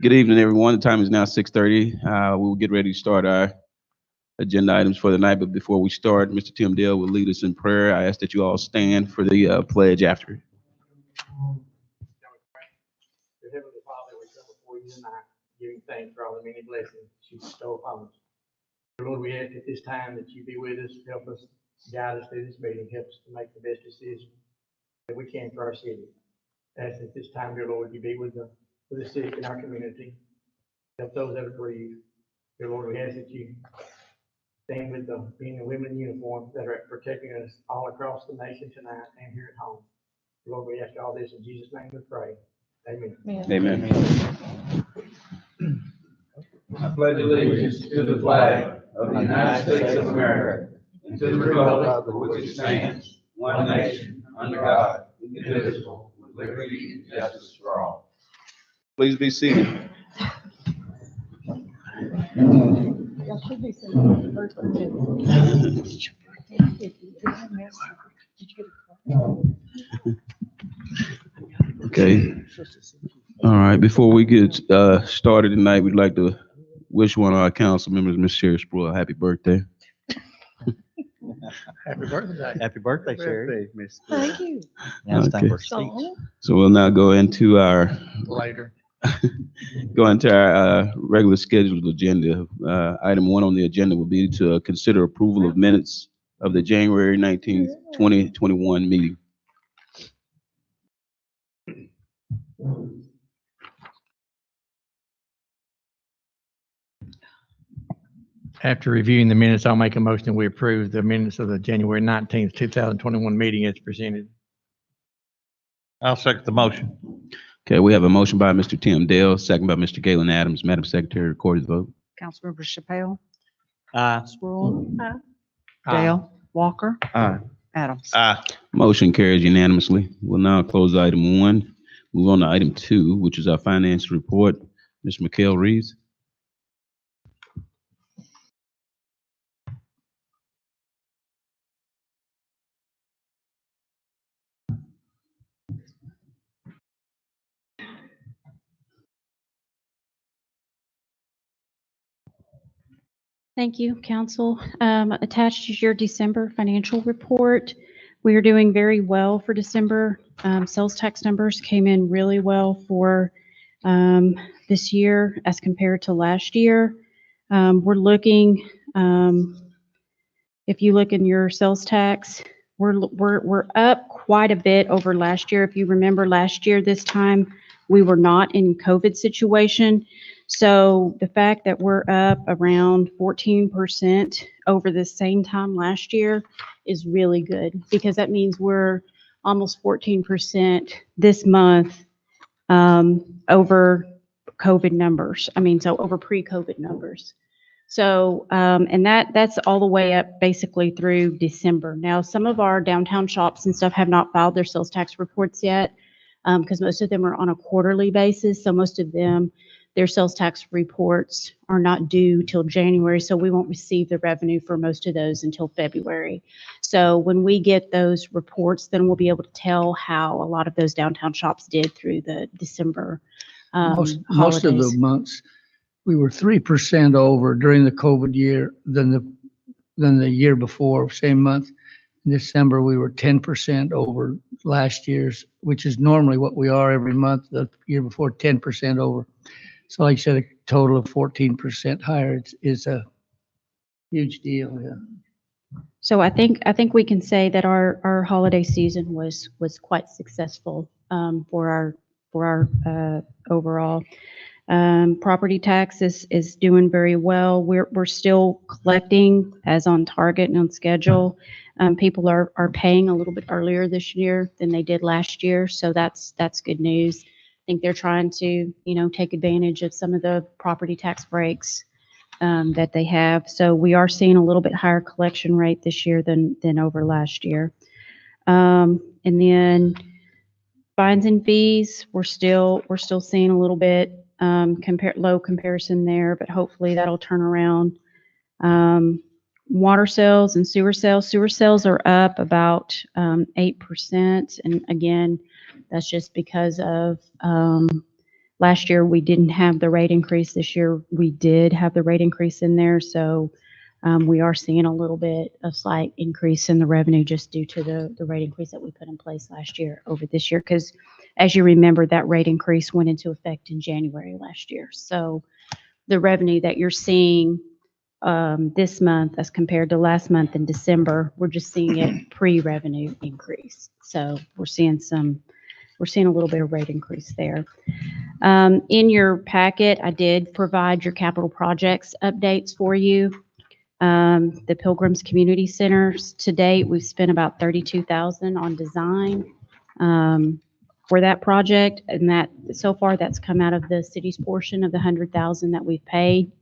Good evening, everyone. The time is now 6:30. We'll get ready to start our agenda items for the night. But before we start, Mr. Tim Dale will lead us in prayer. I ask that you all stand for the pledge after. Dear Heavenly Father, we come before you tonight, giving thanks for all the many blessings you bestow upon us. Lord, we ask at this time that you be with us, help us, guide us through this meeting, help us to make the best decision that we can for our city. Ask at this time, dear Lord, you be with the sick in our community, help those that are bereaved. Dear Lord, we ask that you stand with the men and women in uniform that are protecting us all across the nation tonight and here at home. Lord, we ask all this in Jesus' name we pray. Amen. Amen. I pledge allegiance to the flag of the United States of America and to the republic for which it stands, one nation, under God, indivisible, with liberty and justice for all. Please be seated. Y'all should be singing the first one too. Okay. All right. Before we get started tonight, we'd like to wish one of our council members, Ms. Sherry Sproul, a happy birthday. Happy birthday. Happy birthday, Sherry. Miss. Thank you. Now it's time for a speech. So, So we'll now go into our Later. regular scheduled agenda. Item 1 on the agenda will be to consider approval of minutes of the January 19th, 2021 meeting. After reviewing the minutes, I'll make a motion that we approve the minutes of the January 19th, 2021 meeting as presented. I'll second the motion. Okay, we have a motion by Mr. Tim Dale, second by Mr. Galen Adams. Madam Secretary, record the vote. Councilmember Chappelle, Aye. Sproul, Dale, Walker, Aye. Adams. Aye. Motion carries unanimously. We'll now close item 1. Move on to item 2, which is our finance report. Ms. McHale Reeves. Thank you, Council. Attached is your December financial report. We are doing very well for December. Sales tax numbers came in really well for this year as compared to last year. We're looking, if you look in your sales tax, we're up quite a bit over last year. If you remember last year, this time, we were not in COVID situation. So the fact that we're up around 14% over the same time last year is really good, because that means we're almost 14% this month over COVID numbers. So over pre-COVID numbers. So, and that's all the way up basically through December. Now, some of our downtown shops and stuff have not filed their sales tax reports yet, because most of them are on a quarterly basis. So most of them, their sales tax reports are not due till January, so we won't receive the revenue for most of those until February. So when we get those reports, then we'll be able to tell how a lot of those downtown shops did through the December Most of holidays. the months, we were 3% over during the COVID year than the year before, same month. In December, we were 10% over last year's, which is normally what we are every month. The year before, 10% over. So like I said, a total of 14% higher is a huge deal. Yeah. So I think we can say that our holiday season was quite successful for our overall. Property tax is doing very well. We're still collecting as on target and on schedule. People are paying a little bit earlier this year than they did last year, so that's good news. I think they're trying to take advantage of some of the property tax breaks that they have. So we are seeing a little bit higher collection rate this year than over last year. And then fines and fees, we're still seeing a little bit low comparison there, but hopefully that'll turn around. Water sales and sewer sales are up about 8%, and again, that's just because of Last year, we didn't have the rate increase. This year, we did have the rate increase in there. So we are seeing a little bit of slight increase in the revenue just due to the rate increase that we put in place last year over this year. Because as you remember, that rate increase went into effect in January last year. So the revenue that you're seeing this month as compared to last month in December, we're just seeing it pre-revenue increase. So we're seeing a little bit of rate increase there. In your packet, I did provide your capital projects updates for you. The Pilgrims Community Centers, to date, we've spent about $32,000 on design for that project, and that so far that's come out of the city's portion of the $100,000 that we've paid.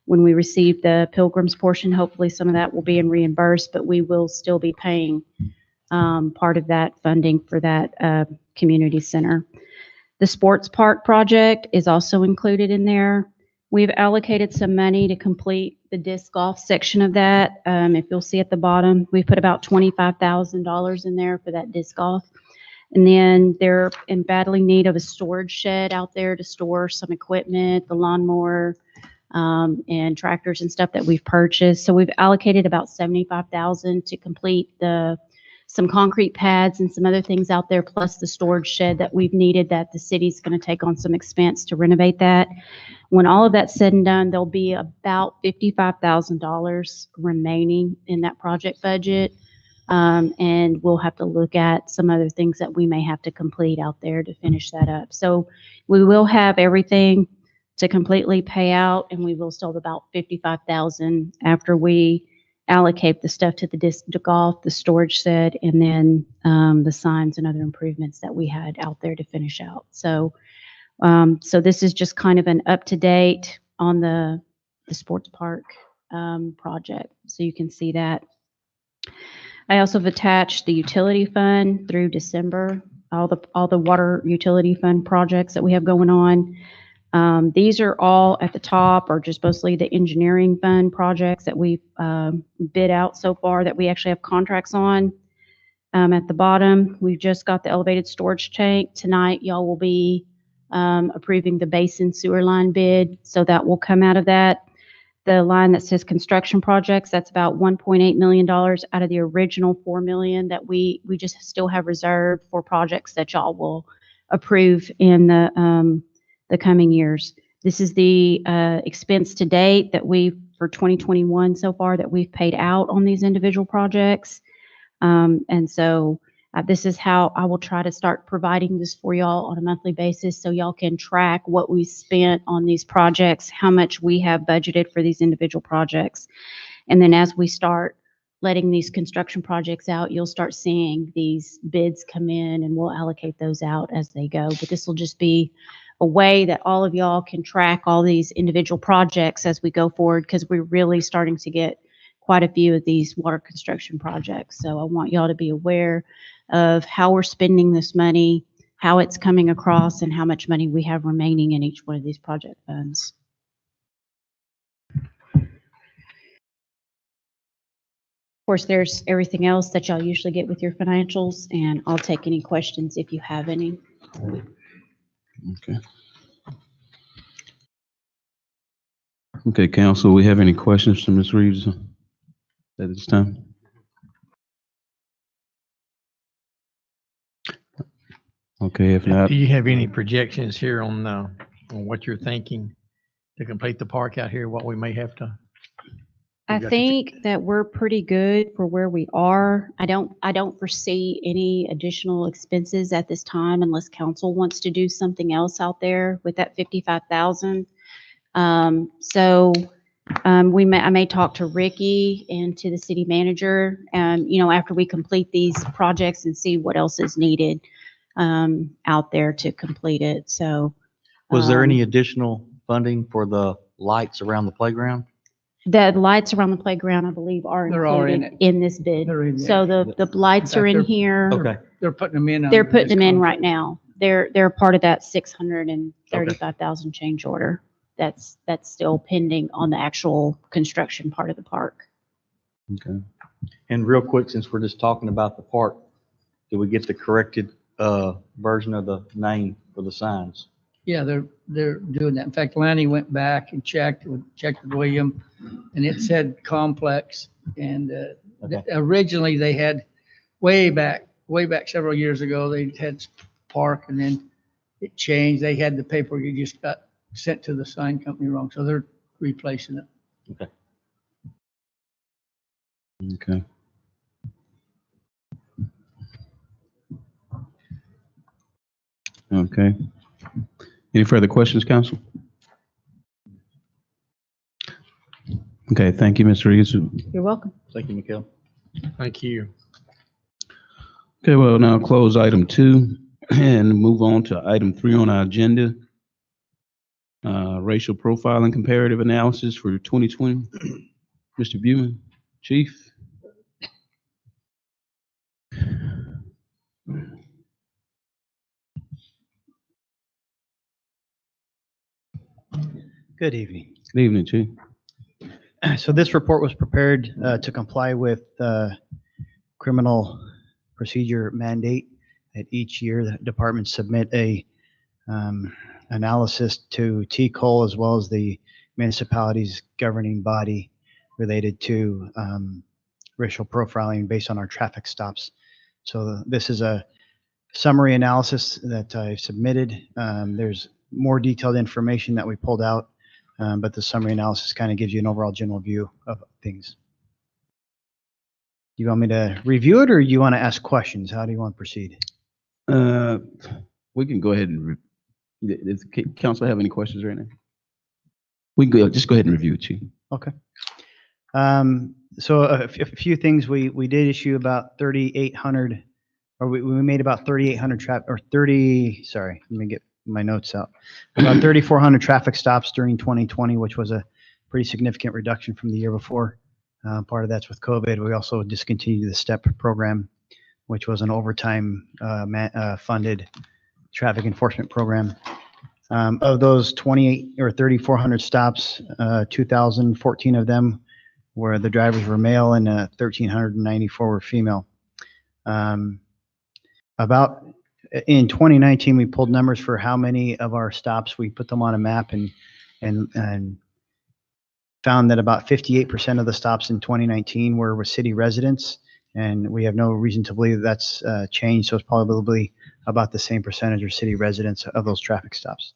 When we receive the Pilgrims portion, hopefully some of that will be reimbursed, but we will still be paying part of that funding for that community center. The sports park project is also included in there. We've allocated some money to complete the disc golf section of that. If you'll see at the bottom, we put about $25,000 in there for that disc golf. And then they're in badly need of a storage shed out there to store some equipment, the lawnmower, and tractors and stuff that we've purchased. So we've allocated about $75,000 to complete some concrete pads and some other things out there, plus the storage shed that we've needed that the city's going to take on some expense to renovate that. When all of that's said and done, there'll be about $55,000 remaining in that project budget. And we'll have to look at some other things that we may have to complete out there to finish that up. So we will have everything to completely pay out, and we will still have about $55,000 after we allocate the stuff to the disc golf, the storage shed, and then the signs and other improvements that we had out there to finish out. So this is just kind of an up-to-date on the sports park project, so you can see that. I also have attached the utility fund through December, all the water utility fund projects that we have going on. These are all at the top, or just mostly the engineering fund projects that we've bid out so far that we actually have contracts on. At the bottom, we've just got the elevated storage tank. Tonight, y'all will be approving the Basin sewer line bid, so that will come out of that. The line that says construction projects, that's about $1.8 million out of the original $4 million that we just still have reserved for projects that y'all will approve in the coming years. This is the expense to date that for 2021 so far that we've paid out on these individual projects. And so this is how I will try to start providing this for y'all on a monthly basis, so y'all can track what we spent on these projects, how much we have budgeted for these individual projects. And then as we start letting these construction projects out, you'll start seeing these bids come in, and we'll allocate those out as they go. But this will just be a way that all of y'all can track all these individual projects as we go forward, because we're really starting to get quite a few of these water construction projects. So I want y'all to be aware of how we're spending this money, how it's coming across, and how much money we have remaining in each one of these project funds. Of course, there's everything else that y'all usually get with your financials, and I'll take any questions if you have any. Okay. Okay, council, we have any questions from Ms. Reeves at this time? Okay, if not, Do you have any projections here on what you're thinking to complete the park out here, what we may have to? I think that we're pretty good for where we are. I don't foresee any additional expenses at this time unless council wants to do something else out there with that $55,000. I may talk to Ricky and to the city manager, after we complete these projects and see what else is needed out there to complete it. So, Was there any additional funding for the lights around the playground? the lights around the playground, I believe, are They're all in included in this bid. They're in there. So the lights are in here. Okay. They're putting them in. They're under putting this them in contract. right now. They're part of that 635,000 change order. That's still pending on the actual construction part of the park. okay. And real quick, since we're just talking about the park, did we get the corrected version of the name for the signs? Yeah, they're doing that. In fact, Lanny went back and checked with William, and it said complex. And Okay. originally they had way back several years ago, they had Park, and then it changed. They had the paper, you just got sent to the sign company wrong, so they're replacing it. Okay. Okay. Any further questions, council? Okay, thank you, Mr. Reeves. You're welcome. Thank you, Mikhail. Thank you. Okay, well, now close item 2 and move on to item 3 on our agenda. Racial profiling comparative analysis for 2020. Mr. Buman, Chief. Good evening. Good evening, Chief. So this report was prepared to comply with criminal procedure mandate that each year the departments submit a analysis to TCOL as well as the municipality's governing body related to racial profiling based on our traffic stops. So this is a summary analysis that I submitted. There's more detailed information that we pulled out, but the summary analysis kind of gives you an overall general view of things. Do you want me to review it, or you want to ask questions? How do you want to proceed? We can go ahead and, does council have any questions right now? We can just go ahead and review it, Chief. Okay. So a few things. We did issue about 3,800, or we made about 3,800 sorry, let me get my notes out. About 3,400 traffic stops during 2020, which was a pretty significant reduction from the year before. Part of that's with COVID. We also discontinued the STEP program, which was an overtime funded traffic enforcement program. Of those 28 or 3,400 stops, 2,014 of them where the drivers were male and 1,394 were female. About in 2019, we pulled numbers for how many of our stops, we put them on a map and found that about 58% of the stops in 2019 were with city residents, and we have no reason to believe that's changed. So it's probably about the same percentage of city residents of those traffic stops.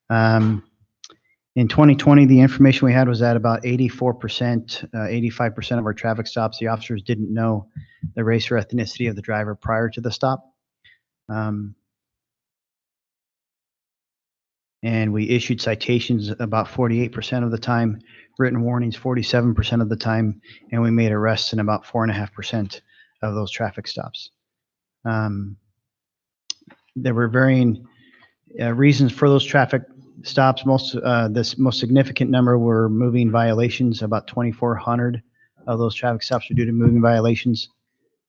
In 2020, the information we had was that about 84%, 85% of our traffic stops, the officers didn't know the race or ethnicity of the driver prior to the stop. And we issued citations about 48% of the time, written warnings 47% of the time, and we made arrests in about 4.5% of those traffic stops. There were varying reasons for those traffic stops. This most significant number were moving violations. About 2,400 of those traffic stops were due to moving violations.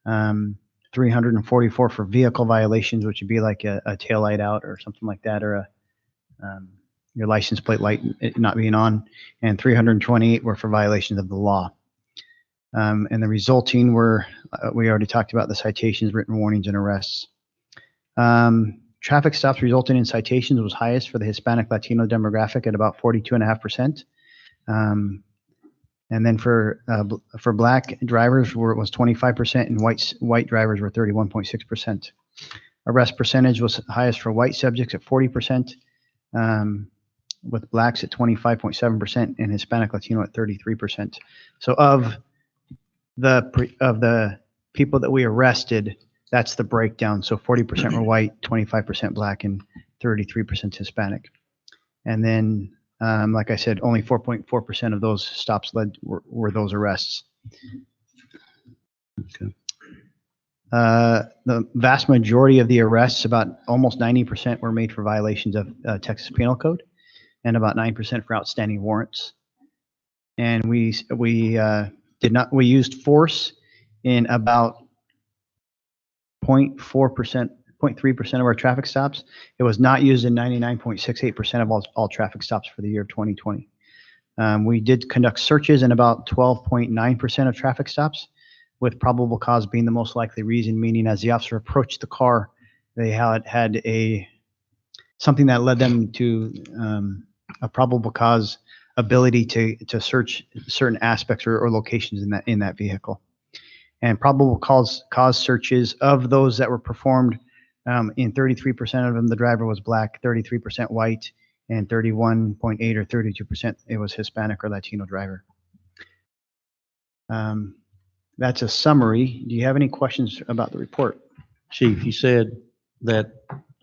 344 for vehicle violations, which would be like a taillight out or something like that, or your license plate light not being on, and 328 were for violations of the law. And the resulting were, we already talked about the citations, written warnings, and arrests. Traffic stops resulting in citations was highest for the Hispanic Latino demographic at about 42.5%. And then for black drivers it was 25%, and white drivers were 31.6%. Arrest percentage was highest for white subjects at 40%, with blacks at 25.7%, and Hispanic Latino at 33%. So of the people that we arrested, that's the breakdown. So 40% were white, 25% black, and 33% Hispanic. And then, like I said, only 4.4% of those stops were those arrests. Okay. The vast majority of the arrests, about almost 90%, were made for violations of Texas Penal Code, and about 9% for outstanding warrants. And we used force in about 0.4%, 0.3% of our traffic stops. It was not used in 99.68% of all traffic stops for the year of 2020. We did conduct searches in about 12.9% of traffic stops, with probable cause being the most likely reason, meaning as the officer approached the car, they had a something that led them to a probable cause ability to search certain aspects or locations in that vehicle. And probable cause searches of those that were performed, in 33% of them, the driver was black, 33% white, and 31.8 or 32% it was Hispanic or Latino driver. That's a summary. Do you have any questions about the report? Chief, you said that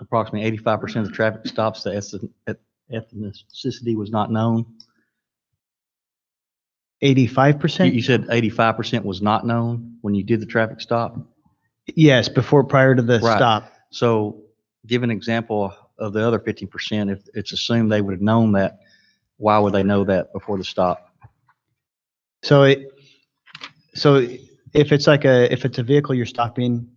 approximately 85% of the traffic stops, the ethnicity was not known. 85%? You said 85% was not known when you did the traffic stop? Yes, prior to the Right. stop. So give an example of the other 15%. If it's assumed they would have known that, why would they know that before the stop? So if it's a vehicle you're stopping,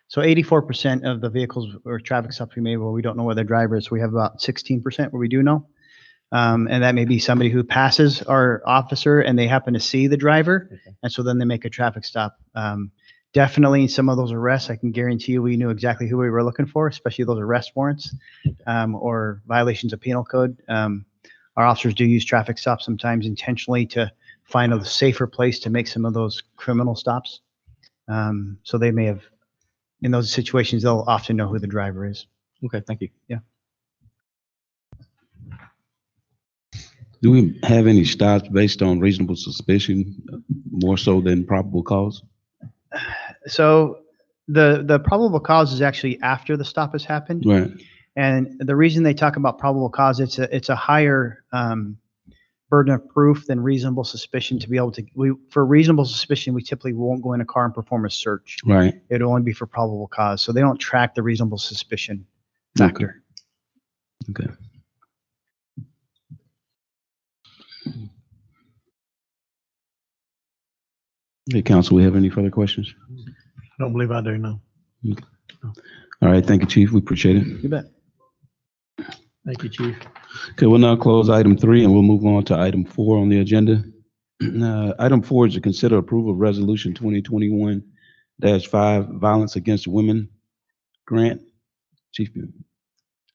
so 84% of the vehicles or traffic stops we made where we don't know where the driver is, we have about 16% where we do know. And that may be somebody who passes our officer and they happen to see the driver. Okay. And so then they make a traffic stop. Definitely some of those arrests, I can guarantee you we knew exactly who we were looking for, especially those arrest warrants or violations of penal code. Our officers do use traffic stops sometimes intentionally to find a safer place to make some of those criminal stops. So they may have, in those situations, they'll often know who the driver is. Okay, thank you. Yeah. Do we have any stops based on reasonable suspicion, more so than probable cause? So the probable cause is actually after the stop has happened. Right. And the reason they talk about probable cause, it's a higher burden of proof than reasonable suspicion to be able to, for reasonable suspicion, we typically won't go in a car and perform a search. Right. It'll only be for probable cause. So they don't track the reasonable suspicion factor. Okay. Okay, council, we have any further questions? I don't believe I do, no. All right, thank you, Chief. We appreciate it. You bet. Thank you, Chief. Okay, we'll now close item 3 and we'll move on to item 4 on the agenda. Item 4 is to consider approval of resolution 2021-5 violence against women grant. Chief.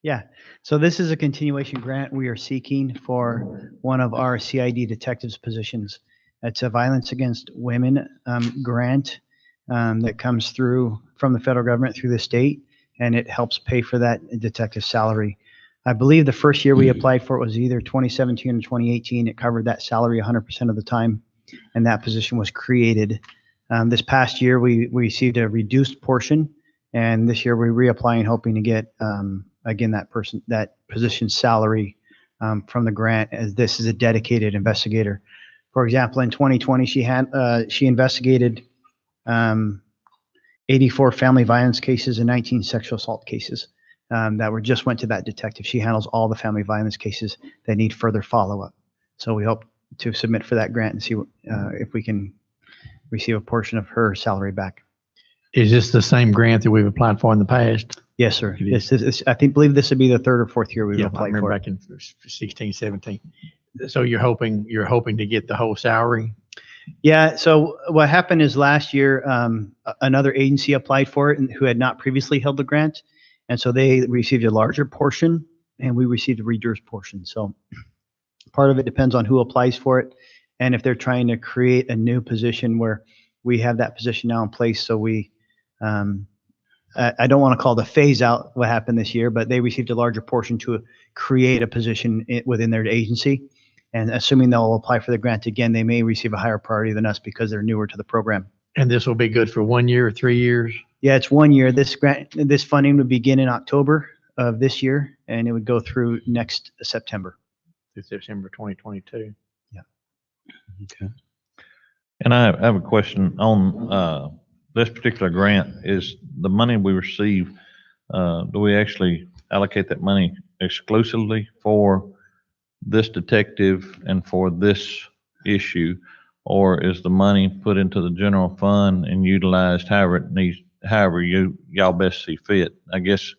Yeah, so this is a continuation grant we are seeking for one of our CID detectives positions. It's a violence against women grant that comes through from the federal government through the state, and it helps pay for that detective salary. I believe the first year we applied for it was either 2017 or 2018. It covered that salary 100% of the time, and that position was created. This past year, we received a reduced portion, and this year we're reapplying, hoping to get again that position's salary from the grant, as this is a dedicated investigator. For example, in 2020, she investigated 84 family violence cases and 19 sexual assault cases that just went to that detective. She handles all the family violence cases that need further follow-up. So we hope to submit for that grant and see if we can receive a portion of her salary back. Is this the same grant that we've applied for in the past? Yes, sir. It is. I believe this would be the third or fourth year we've Yeah, I applied remember for. back in 16, 17. So you're hoping to get the whole salary? Yeah, so what happened is last year, another agency applied for it and who had not previously held the grant. And so they received a larger portion and we received a reduced portion. So part of it depends on who applies for it and if they're trying to create a new position where we have that position now in place. So we, I don't want to call the phase out what happened this year, but they received a larger portion to create a position within their agency. And assuming they'll apply for the grant again, they may receive a higher priority than us because they're newer to the program. And this will be good for 1 year or 3 years? Yeah, it's 1 year. This funding would begin in October of this year, and it would go through next September. Through September 2022. Yeah. Okay. And I have a question on this particular grant. Is the money we receive, do we actually allocate that money exclusively for this detective and for this issue? Or is the money put into the general fund and utilized however it needs, however y'all best see fit? I guess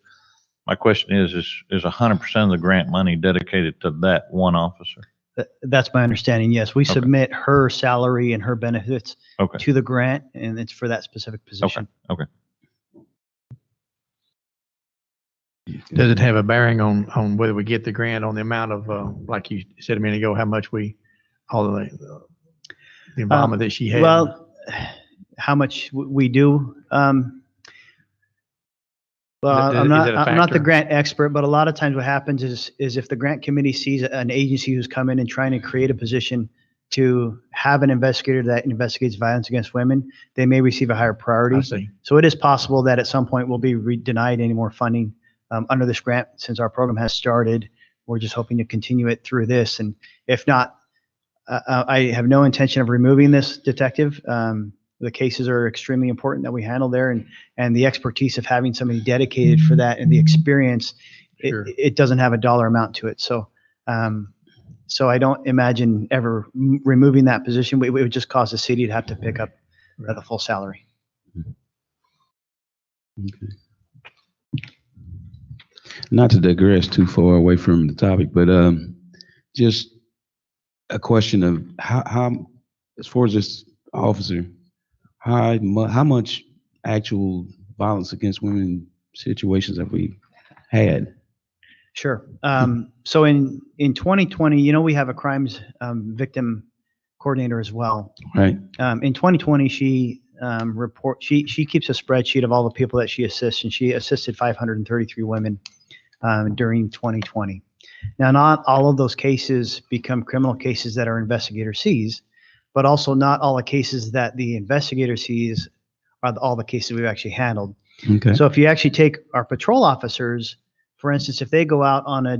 my question is 100% of the grant money dedicated to that one officer? That's my understanding, yes. We submit her salary and her benefits Okay. to the grant, and it's for that specific position. Okay. Does it have a bearing on whether we get the grant, on the amount of, like you said a minute ago, how much all of the involvement that she had? Well, how much we do? Well, Is I'm it a not the factor? grant expert, but a lot of times what happens is if the grant committee sees an agency who's come in and trying to create a position to have an investigator that investigates violence against women, they may receive a higher priority. I see. So it is possible that at some point we'll be denied any more funding under this grant since our program has started. We're just hoping to continue it through this. And if not, I have no intention of removing this detective. The cases are extremely important that we handle there, and the expertise of having somebody dedicated for that and the experience, Sure. it doesn't have a dollar amount to it. So, so I don't imagine ever removing that position. It would just cause the city to have to pick up the full salary. Okay. Not to digress too far away from the topic, but just a question of how as far as this officer, how much actual violence against women situations have we had? Sure. So in 2020, we have a crimes victim coordinator as well. Right. In 2020, she keeps a spreadsheet of all the people that she assists, and she assisted 533 women during 2020. Now, not all of those cases become criminal cases that our investigator sees, but also not all the cases that the investigator sees are all the cases we've actually handled. Okay. So if you actually take our patrol officers, for instance, if they go out on a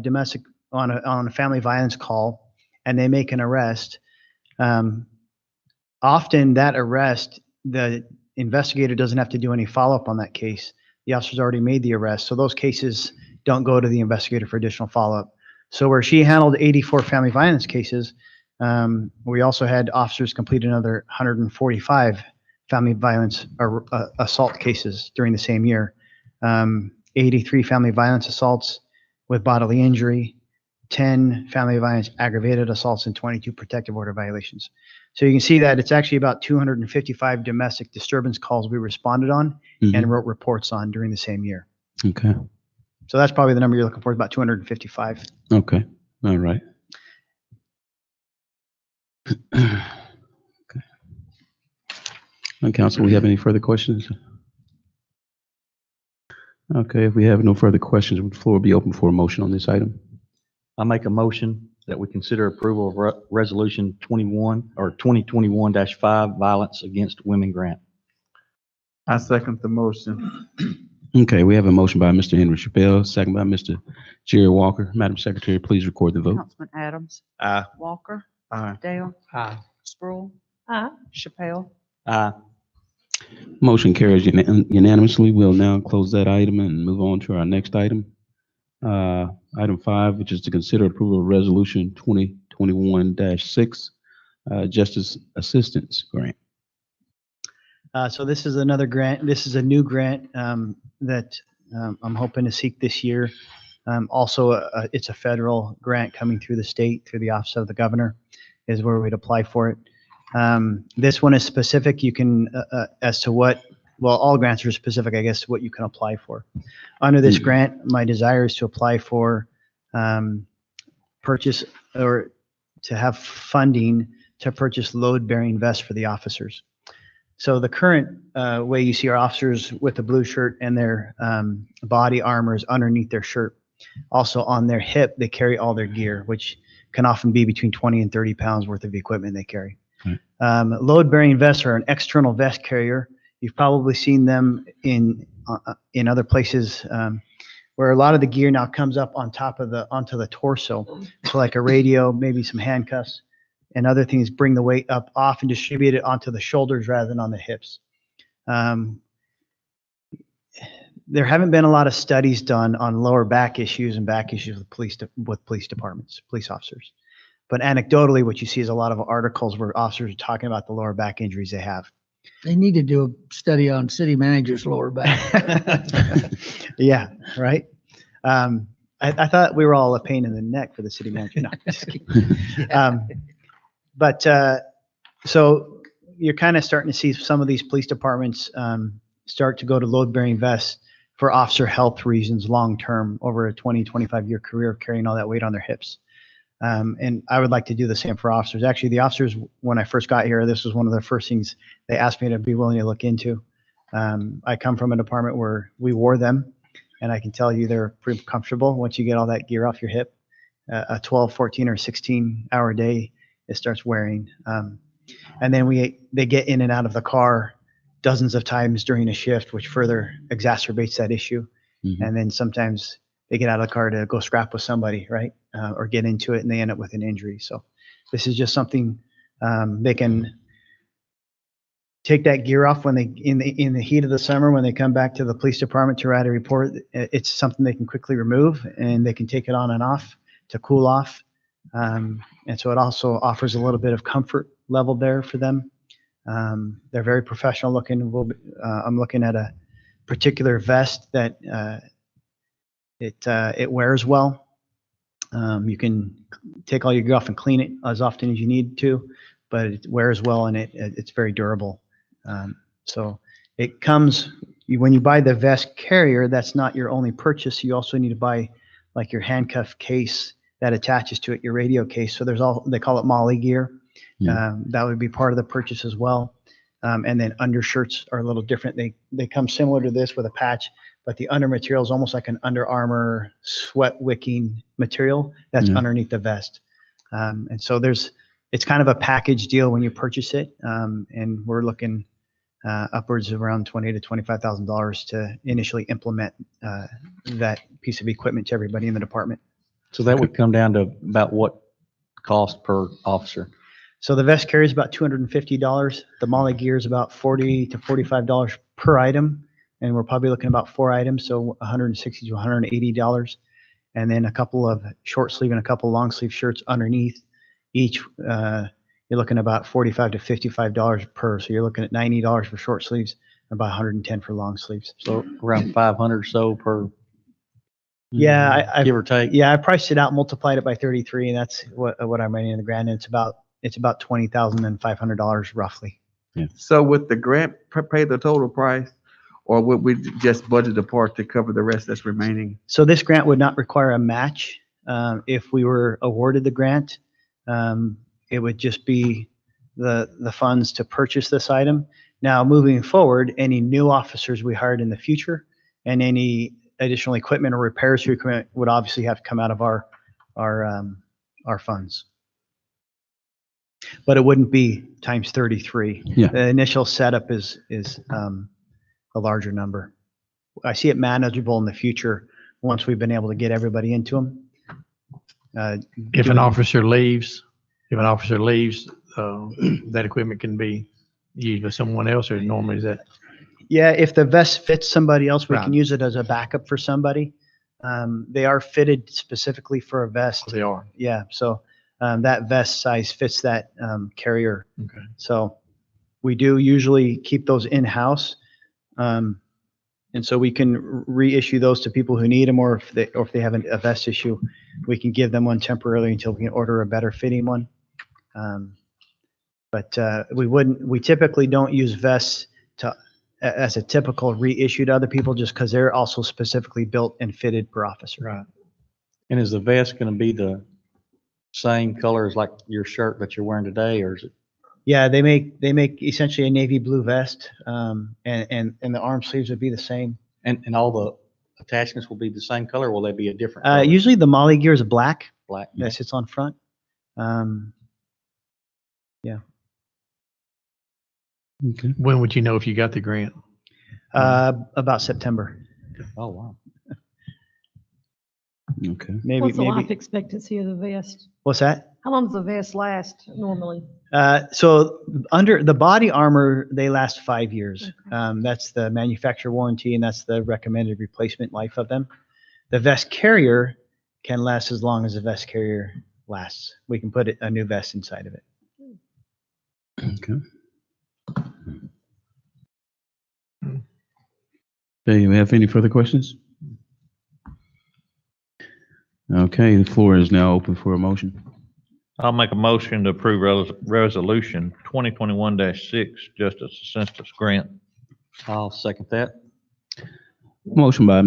on a family violence call and they make an arrest, often that arrest, the investigator doesn't have to do any follow-up on that case. The officer's already made the arrest. So those cases don't go to the investigator for additional follow-up. So where she handled 84 family violence cases, we also had officers complete another 145 family violence or assault cases during the same year. 83 family violence assaults with bodily injury, 10 family violence aggravated assaults, and 22 protective order violations. So you can see that it's actually about 255 domestic disturbance calls we responded on and wrote reports on during the same year. Okay. So that's probably the number you're looking for, about 255. Okay. All right. Okay. Council, we have any further questions? Okay, if we have no further questions, would the floor be open for a motion on this item? I make a motion that we consider approval of Resolution 21 or 2021-5 Violence Against Women Grant. I second the motion. Okay, we have a motion by Mr. Henry Chappelle, second by Mr. Jerry Walker. Madam Secretary, please record the vote. Councilman Adams. Aye. Walker. Aye. Dale. Aye. Sproul. Aye. Chappelle. Aye. Motion carries unanimously. We'll now close that item and move on to our next item. Item 5, which is to consider approval of Resolution 2021-6, Justice Assistance Grant. So this is another grant. This is a new grant that I'm hoping to seek this year. Also, it's a federal grant coming through the state, through the Office of the Governor, is where we'd apply for it. This one is specific. You can, as to what, well, all grants are specific, I guess, what you can apply for. Under this grant, my desire is to apply for purchase or to have funding to purchase load-bearing vests for the officers. So the current way you see our officers with the blue shirt and their body armor is underneath their shirt. Also on their hip, they carry all their gear, which can often be between 20 and 30 pounds worth of equipment they carry. Load-bearing vests are an external vest carrier. You've probably seen them in other places where a lot of the gear now comes up on top of onto the torso. So like a radio, maybe some handcuffs, and other things bring the weight up off and distribute it onto the shoulders rather than on the hips. There haven't been a lot of studies done on lower back issues and back issues with police departments, police officers. But anecdotally, what you see is a lot of articles where officers are talking about the lower back injuries they have. They need to do a study on city managers' lower back. Yeah, right. I thought we were all a pain in the neck for the city manager. No, just kidding. So you're kind of starting to see some of these police departments start to go to load-bearing vests for officer health reasons, long-term, over a 20, 25-year career, carrying all that weight on their hips. And I would like to do the same for officers. Actually, the officers, when I first got here, this was one of the first things they asked me to be willing to look into. I come from a department where we wore them, and I can tell you they're pretty comfortable once you get all that gear off your hip. A 12, 14, or 16-hour day, it starts wearing. And then they get in and out of the car dozens of times during a shift, which further exacerbates that issue. And then sometimes they get out of the car to go scrap with somebody, right? Or get into it and they end up with an injury. So this is just something they can take that gear off when they, in the heat of the summer, when they come back to the police department to write a report. It's something they can quickly remove, and they can take it on and off to cool off. And so it also offers a little bit of comfort level there for them. They're very professional looking. I'm looking at a particular vest that it wears well. You can take all your gear off and clean it as often as you need to, but it wears well, and it's very durable. So it comes, when you buy the vest carrier, that's not your only purchase. You also need to buy like your handcuff case that attaches to it, your radio case. So there's they call it Molly gear. That would be part of the purchase as well. And then undershirts are a little different. They come similar to this with a patch, but the under material is almost like an Under Armour sweat wicking material that's underneath the vest. And so it's kind of a package deal when you purchase it. And we're looking upwards of around $20,000 to $25,000 to initially implement that piece of equipment to everybody in the department. So that would come down to about what cost per officer? So the vest carries about $250. The Molly gear is about $40 to $45 per item. And we're probably looking at about 4 items, so $160 to $180. And then a couple of short sleeve and a couple long sleeve shirts underneath each. You're looking at about $45 to $55 per. So you're looking at $90 for short sleeves, about $110 for long sleeves. So around 500 or so per. Yeah, give or take. Yeah, I priced it out, multiplied it by 33, and that's what I'm writing in the grant. And it's about $20,500 roughly. Yeah. So would the grant pay the total price, or would we just budget the part to cover the rest that's remaining? So this grant would not require a match. If we were awarded the grant, it would just be the funds to purchase this item. Now, moving forward, any new officers we hired in the future and any additional equipment or repairs to equipment would obviously have to come out of our funds. But it wouldn't be times 33. Yeah. The initial setup is a larger number. I see it manageable in the future once we've been able to get everybody into them. If an officer leaves, that equipment can be used by someone else, or normally is that? Yeah, if the vest fits somebody else, we Right. can use it as a backup for somebody. They are fitted specifically for a vest. They are. Yeah, so that vest size fits that carrier. Okay. So we do usually keep those in-house. And so we can reissue those to people who need them, or if they have a vest issue, we can give them one temporarily until we can order a better fitting one. But we typically don't use vests as a typical reissue to other people, just because they're also specifically built and fitted per officer. Right. And is the vest going to be the same color as like your shirt that you're wearing today, or is it? Yeah, they make essentially a navy blue vest, and the arm sleeves would be the same. And all the attachments will be the same color, or will they be a different color? Usually the Molly gear is black. Black. That sits on front. Yeah. Okay. When would you know if you got the grant? About September. Oh, wow. Okay. What's the life expectancy of the vest? What's that? How long does the vest last normally? So under the body armor, they last 5 years. That's the manufacturer warranty, and that's the recommended replacement life of them. The vest carrier can last as long as the vest carrier lasts. We can put a new vest inside of it. Okay. Do you have any further questions? Okay, the floor is now open for a motion. I'll make a motion to approve resolution 2021-6, Justice Assistance Grant. I'll second that. Motion by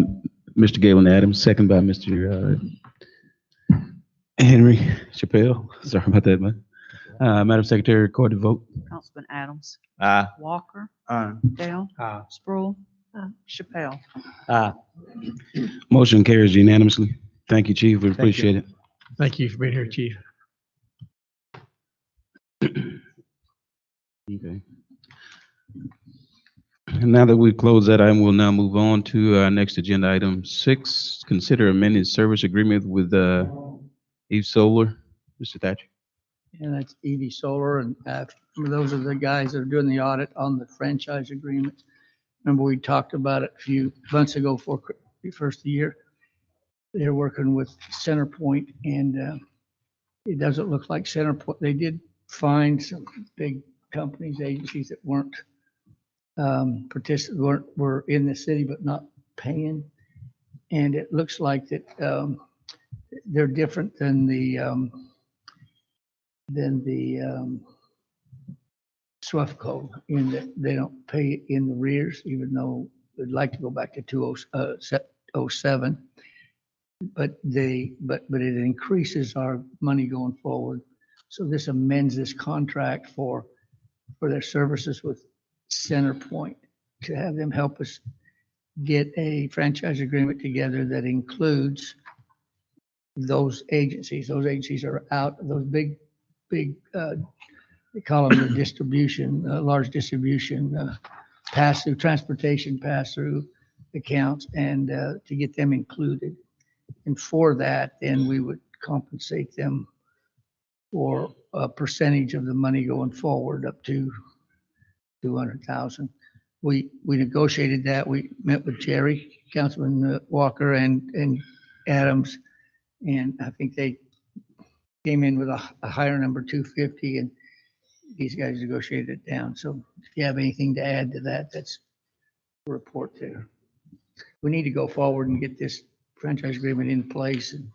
Mr. Galen Adams, second by Mr. Henry Chappelle. Sorry about that, man. Madam Secretary, record the vote. Councilman Adams, Aye. Walker, Aye. Dale, Aye. Sproul, Chappelle. Motion carries unanimously. Thank you, Chief. We appreciate it. Thank you for being here, Chief. Okay. And now that we've closed that item, we'll now move on to our next agenda item 6. Consider amended service agreement with EvSolar. Mr. Thatcher. And that's EvSolar, and those are the guys that are doing the audit on the franchise agreement. Remember, we talked about it a few months ago before the first of the year. They're working with CenterPoint, and it doesn't look like CenterPoint. They did find some big companies, agencies that weren't were in the city but not paying. And it looks like that they're different than the SWEFCO in that they don't pay in the rears, even though they'd like to go back to 2007. But it increases our money going forward. So this amends this contract for their services with CenterPoint to have them help us get a franchise agreement together that includes those agencies. Those agencies are out, those big, they call them the distribution, large distribution, pass-through, transportation pass-through accounts, and to get them included. And for that, then we would compensate them for a percentage of the money going forward up to 200,000. We negotiated that. We met with Jerry, Councilman Walker, and Adams, and I think they came in with a higher number, 250, and these guys negotiated it down. So if you have anything to add to that, that's a report there. We need to go forward and get this franchise agreement in place, and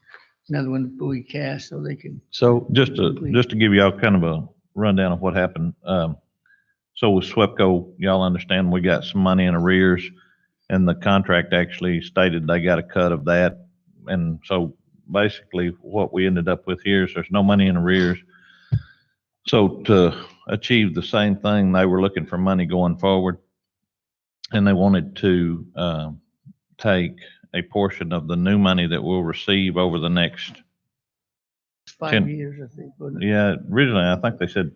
another one buoy cast so they can. So just to give y'all kind of a rundown of what happened. So with SWEPCO, y'all understand we got some money in arrears, and the contract actually stated they got a cut of that. And so basically what we ended up with here is there's no money in arrears. So to achieve the same thing, they were looking for money going forward, and they wanted to take a portion of the new money that we'll receive over the next 5 years, I think. Wasn't it? Yeah, originally, I think they said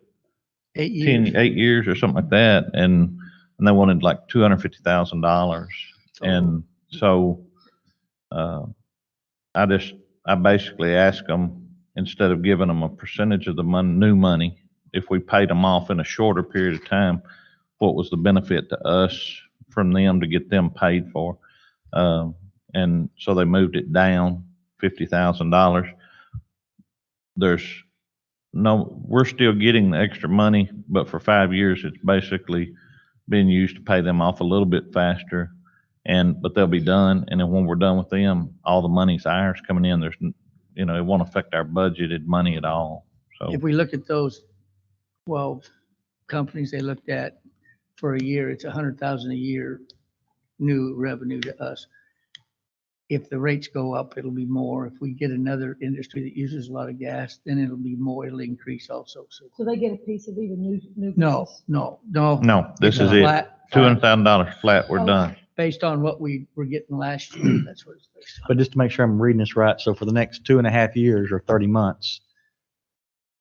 8 years. 8 years or something like that, and they wanted like $250,000. And so I basically asked them, instead of giving them a percentage of the new money, if we paid them off in a shorter period of time, what was the benefit to us from them to get them paid for? And so they moved it down $50,000. We're still getting the extra money, but for 5 years, it's basically been used to pay them off a little bit faster. But they'll be done. And then when we're done with them, all the money's ours coming in. It won't affect our budgeted money at all. So If we look at those 12 companies they looked at for a year, it's 100,000 a year new revenue to us. If the rates go up, it'll be more. If we get another industry that uses a lot of gas, then it'll be more. It'll increase also. So they get a piece of even new No, business? no. this It's is a it. flat, $200,000 flat, we're done. based on what we were getting last year. That's what it's based on. But just to make sure I'm reading this right, so for the next 2.5 years or 30 months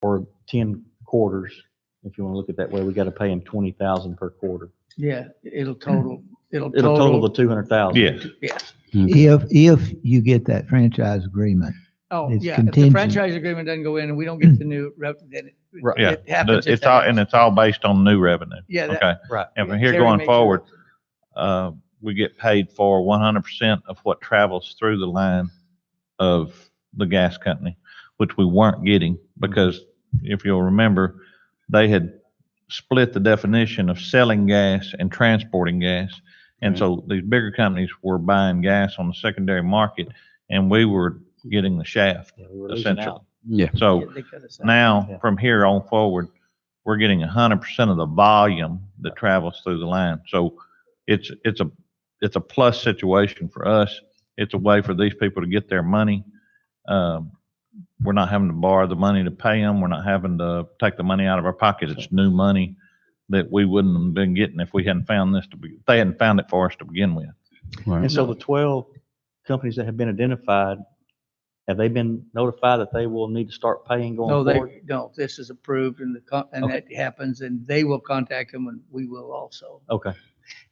or 10 quarters, if you want to look at it that way, we got to pay them 20,000 per quarter. Yeah, it'll total It'll total the 200,000. Yes. Yeah. If you get that franchise agreement, Oh, It's yeah. If the contingent. franchise agreement doesn't go in and we don't get the new revenue, then Right. Yeah, it happens. if it's that all, happens. and it's all based on new revenue. Yeah, that- Okay. Right. And from here Terry going made sure. forward, we get paid for 100% of what travels through the line of the gas company, which we weren't getting because if you'll remember, they had split the definition of selling gas and transporting gas. And so these bigger companies were buying gas on the secondary market and we were getting the shaft Yeah, we were losing essentially. out. Yeah. So Yeah, they cut us out. now, Yeah. from here on forward, we're getting 100% of the volume that travels through the line. So it's it's a plus situation for us. It's a way for these people to get their money. We're not having to borrow the money to pay them. We're not having to take the money out of our pocket. It's new money that we wouldn't have been getting if we hadn't found this they hadn't found it for us to begin with. And so the 12 companies that have been identified, have they been notified that they will need to start paying No, going forward? no, this is approved and that happens and they will contact them and we will on Okay.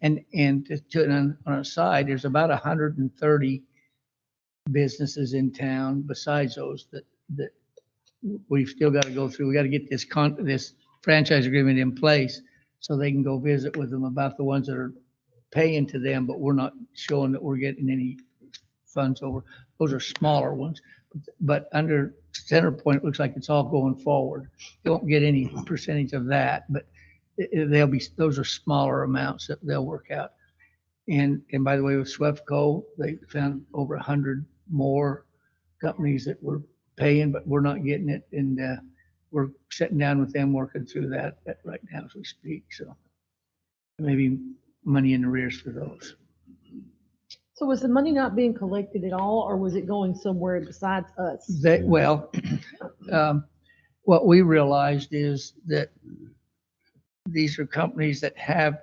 on a side, there's about 130 businesses in town besides those that we've still got to go through. We got to get this franchise agreement in place so they can go visit with them about the ones that are paying to them, but we're not showing that we're getting any funds over. Those are smaller ones, but under CenterPoint, it looks like it's all going forward. You won't get any percentage of that, but those are smaller amounts that they'll work out. And by the way, with SWEPCO, they found over 100 more companies that were paying, but we're not getting it. And we're sitting down with them, working through that right now as we speak. So maybe money in arrears for those. So was the money not being collected at all, or was it going somewhere besides us? What we realized is that these are companies that have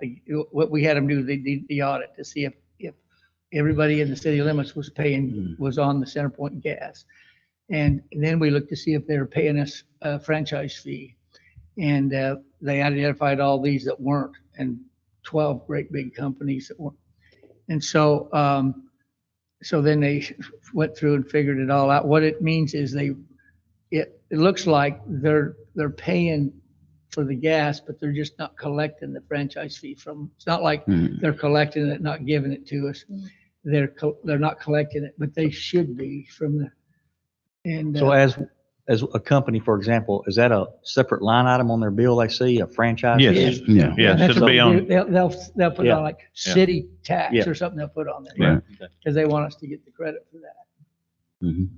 what we had them do, the audit to see if everybody in the city limits was on the CenterPoint gas. And then we looked to see if they were paying us a franchise fee. And they identified all these that weren't, and 12 great big companies that weren't. And so then they went through and figured it all out. What it means is it looks like they're paying for the gas, but they're just not collecting the franchise fee from. It's not like they're collecting it, not giving it to us. They're not collecting it, but they should be from the. And So as a company, for example, is that a separate line item on their bill they see, a franchise? Yes. fee? Yeah. Yeah, that's should what be we on. do. They'll put it on like city tax Yeah. or something. They'll put on there Right. because they want us to get the credit for that. Mhm.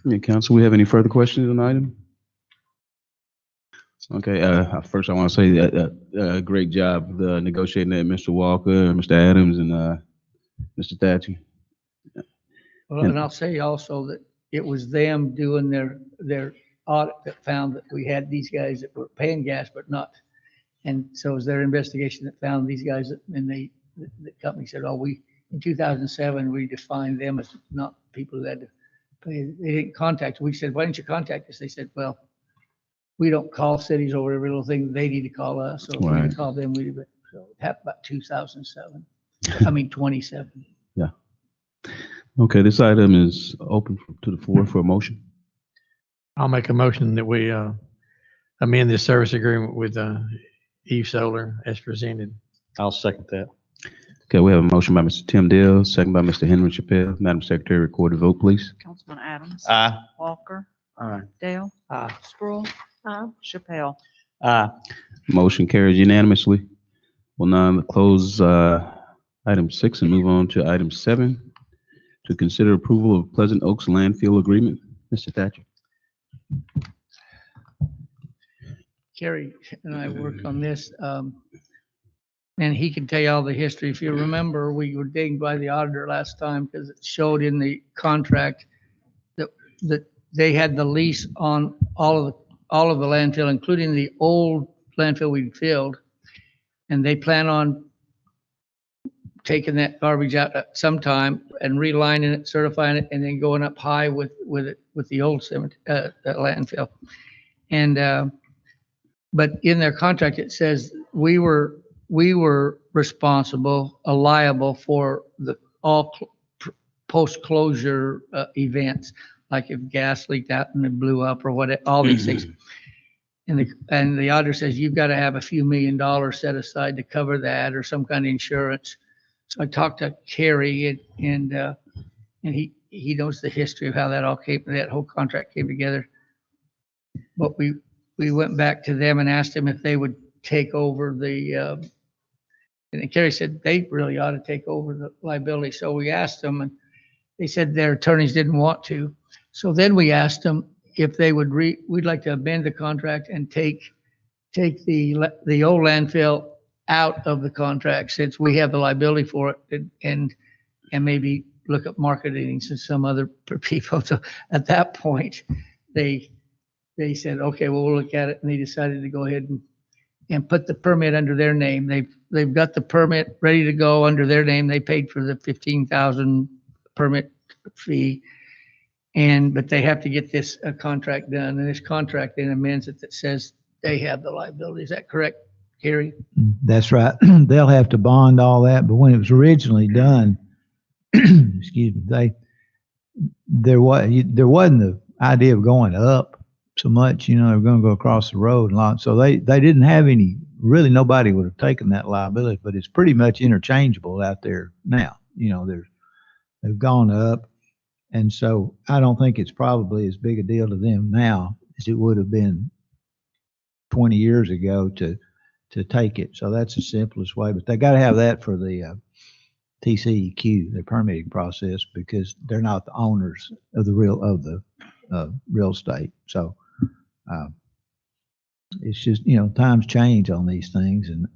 Yeah, council, we have any further questions on the item? Okay, first I want to say that, great job, negotiating that, Mr. Walker, Mr. Adams, and, Mr. Thatcher. Well, and I'll say also that it was them doing their audit that found that we had these guys that were paying gas, but not. And so it was their investigation that found these guys and the company said, in 2007, we defined them as not people that had to pay. They didn't contact. We said, why didn't you contact us? They said, well, we don't call cities over every little thing. They need to call us. So if we Right. call them, we, so it happened about 2007. 27. Yeah. Okay, this item is open to the floor for a motion. I'll make a motion that we amend this service agreement with EvSolar as presented. I'll second that. Okay, we have a motion by Mr. Tim Dale, second by Mr. Henry Chappelle. Madam Secretary, record the vote, please. Councilman Adams. Aye. Walker. Aye. Dale. Aye. Sproul. Chappelle. Aye. Motion carries unanimously. We'll now close item 6 and move on to item 7 to consider approval of Pleasant Oaks landfill agreement. Mr. Thatcher. Kerry and I worked on this, and he can tell you all the history. If you remember, we were dinged by the auditor last time because it showed in the contract that they had the lease on all of the landfill, including the old landfill we filled, and they plan on taking that garbage out at some time and relining it, certifying it, and then going up high with the old landfill. And but in their contract it says we were responsible, liable for all post-closure events, like if gas leaked out and it blew up or what, all these things. And the auditor says you've got to have a few $1 million set aside to cover that or some kind of insurance. So I talked to Kerry and he knows the history of how that whole contract came together. But we went back to them and asked them if they would take over and Kerry said they really ought to take over the liability. So we asked them and they said their attorneys didn't want to. So then we asked them if they would we'd like to amend the contract and take take the old landfill out of the contract since we have the liability for it and maybe look at marketing to some other people. So at that point, they said, okay, well, we'll look at it. And they decided to go ahead and put the permit under their name. They've got the permit ready to go under their name. They paid for the 15,000 permit fee. But they have to get this contract done, and this contract then amends it that says they have the liability. Is that correct, Gary? That's right. They'll have to bond all that, but when it was originally done, excuse me, there wasn't the idea of going up so much, they were going to go across the road a lot. So they didn't have any, really nobody would have taken that liability, but it's pretty much interchangeable out there now. They've gone up. And so I don't think it's probably as big a deal to them now as it would have been 20 years ago to take it. So that's the simplest way, but they got to have that for the TCEQ, the permitting process, because they're not the owners of the real estate. So it's just, times change on these things, and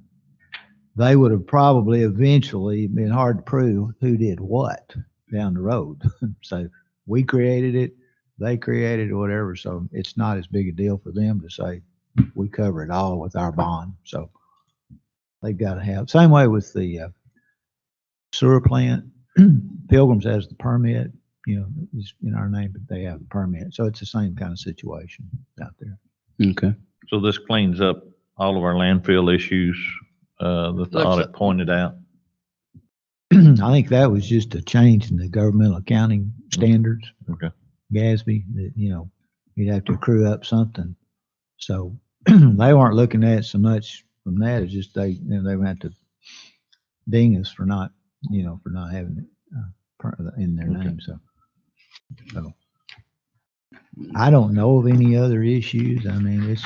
they would have probably eventually been hard to prove who did what down the road. So we created it, they created it, or whatever. So it's not as big a deal for them to say we cover it all with our bond. So they've got to have, same way with the sewer plant. Pilgrims has the permit, it's in our name, but they have the permit. So it's the same kind of situation out there. Okay. So this cleans up all of our landfill issues that the audit pointed out. I think that was just a change in the governmental accounting standards. Okay. GASB, that, you'd have to accrue up something. So they weren't looking at it so much from that. It's just they would have to ding us for not having it in their name. So I don't know of any other issues. I mean, it's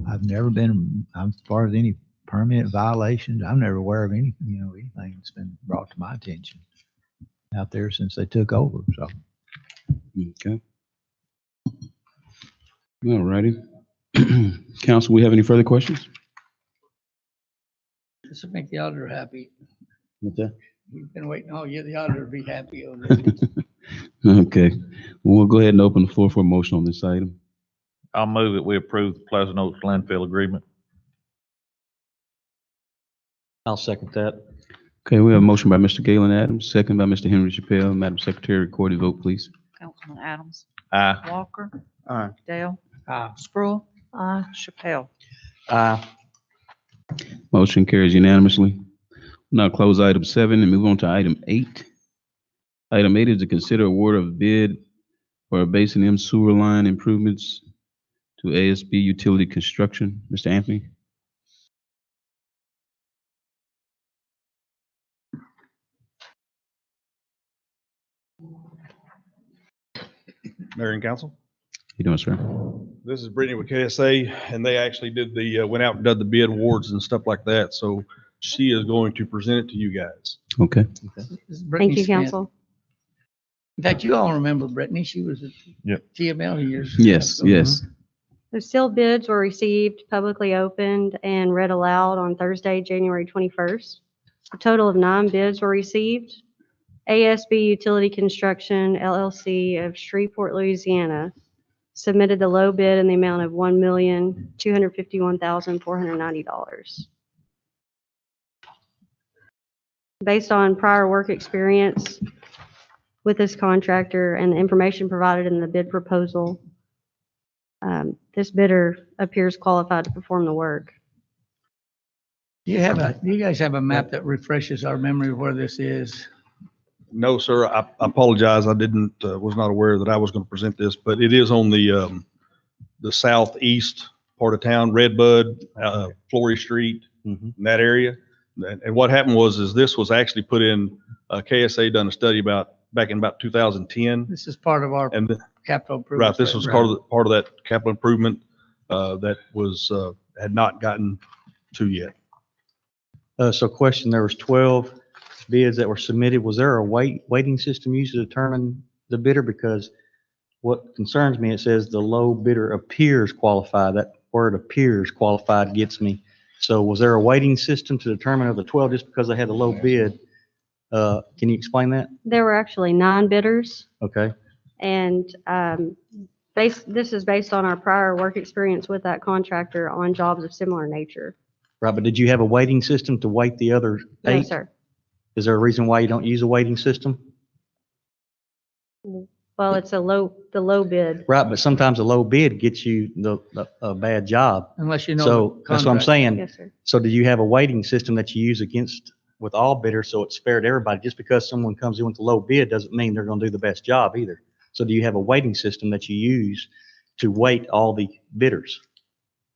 I've never been, as far as any permit violations, I'm never aware of any, anything that's been brought to my attention out there since they took over. So. Okay. All righty. Council, we have any further questions? This will make the auditor happy. What's that? We've been waiting all year. The auditor will be happy over this. Okay. We'll go ahead and open the floor for a motion on this item. I'll move that we approve the Pleasant Oaks landfill agreement. I'll second that. Okay, we have a motion by Mr. Galen Adams, second by Mr. Henry Chappelle. Madam Secretary, record the vote, please. Councilman Adams. Aye. Walker. Aye. Dale. Sproul. Chappelle. Motion carries unanimously. We'll now close item 7 and move on to item 8. Item 8 is to consider award of bid for a Basin M sewer line improvements to ASB Utility Construction. Mr. Anthony? Mayor and Council. How you doing, sir? This is Brittany with KSA, and they actually went out and did the bid awards and stuff like that. So she is going to present it to you guys. Okay. This is Thank Brittany you, Smith. council. In fact, you all remember Brittany. She was at Yep. TML years. Yes, ago. yes. The sealed bids were received, publicly opened, and read aloud on Thursday, January 21st. A total of 9 bids were received. ASB Utility Construction LLC of Shreveport, Louisiana submitted the low bid in the amount of $1,251,490. Based on prior work experience with this contractor and the information provided in the bid proposal, this bidder appears qualified to perform the work. Do you guys have a map that refreshes our memory of where this is? No, sir, I apologize. I was not aware that I was going to present this, but it is on the southeast part of town, Redbud, Flory Street, in that area. And what happened is this was actually put in, KSA done a study back in about 2010. This is part of our And capital improvement. right, this was part of that capital improvement that was had not gotten to yet. So question, there was 12 bids that were submitted. Was there a weighting system used to determine the bidder? Because what concerns me, it says the low bidder appears qualified. where it appears qualified gets me. So was there a weighting system to determine of the 12 just because they had a low bid? Can you explain that? There were actually 9 bidders, Okay. and this is based on our prior work experience with that contractor on jobs of similar nature. Right, but did you have a weighting system to weight the other 8? No, sir. Is there a reason why you don't use a weighting system? Well, it's the low bid. Right, but sometimes a low bid gets you a bad job. Unless you know. So the that's what I'm contract. saying. Yes, sir. So do you have a weighting system that you use with all bidders so it's fair to everybody? Just because someone comes in with a low bid doesn't mean they're going to do the best job either. So do you have a weighting system that you use to weight all the bidders?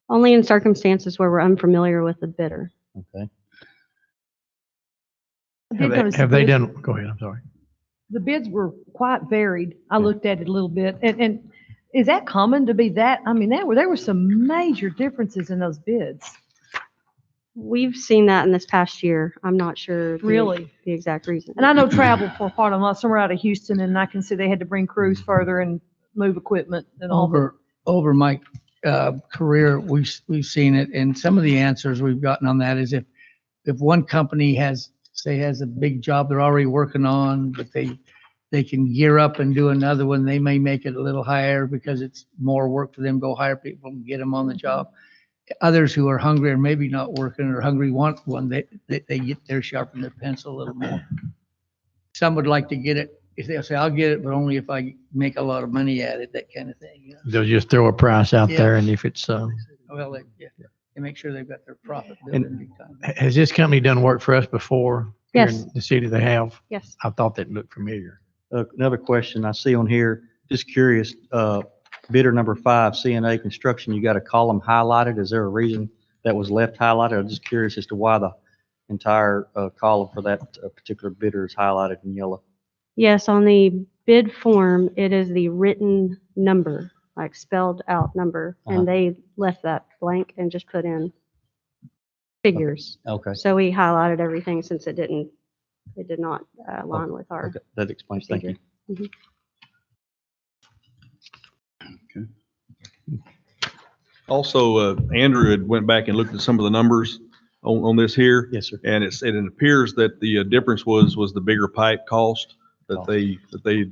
Only in circumstances where we're unfamiliar with the bidder. Okay. I did notice Have the they bids- done, go ahead, I'm sorry. The bids were quite varied. I looked at it a little bit. And is that common to be that? I mean, there were some major differences in those bids. We've seen that in this past year. I'm not sure Really? the exact reason. And I know travel for part of them. Somewhere out of Houston, and I can see they had to bring crews further and move equipment and all. Over my career, we've seen it, and some of the answers we've gotten on that is if one company has a big job they're already working on, but they can gear up and do another one, they may make it a little higher because it's more work for them, go hire people and get them on the job. Others who are hungry or maybe not working or hungry want one, they get their sharpen their pencil a little more. Some would like to get it, if they'll say, I'll get it, but only if I make a lot of money at it, that kind of thing. You know? They'll just throw a price out Yeah. there, and if it's, Well, they make sure they've got their profit. built And- in big time. has this company done work for us before? Here Yes. in the city they have? Yes. I thought that looked familiar. Another question I see on here, just curious, bidder number 5, CNA Construction, you got a column highlighted. Is there a reason that was left highlighted? I'm just curious as to why the entire column for that particular bidder is highlighted in yellow. Yes, on the bid form, it is the written number, like spelled out number, Uh-huh. and they left that blank and just put in figures. Okay. So we highlighted everything since it did not align with our. Okay, that explains, thank you. procedure. Also, Andrew had went back and looked at some of the numbers on this here. Yes, sir. And it appears that the difference was the bigger pipe cost that they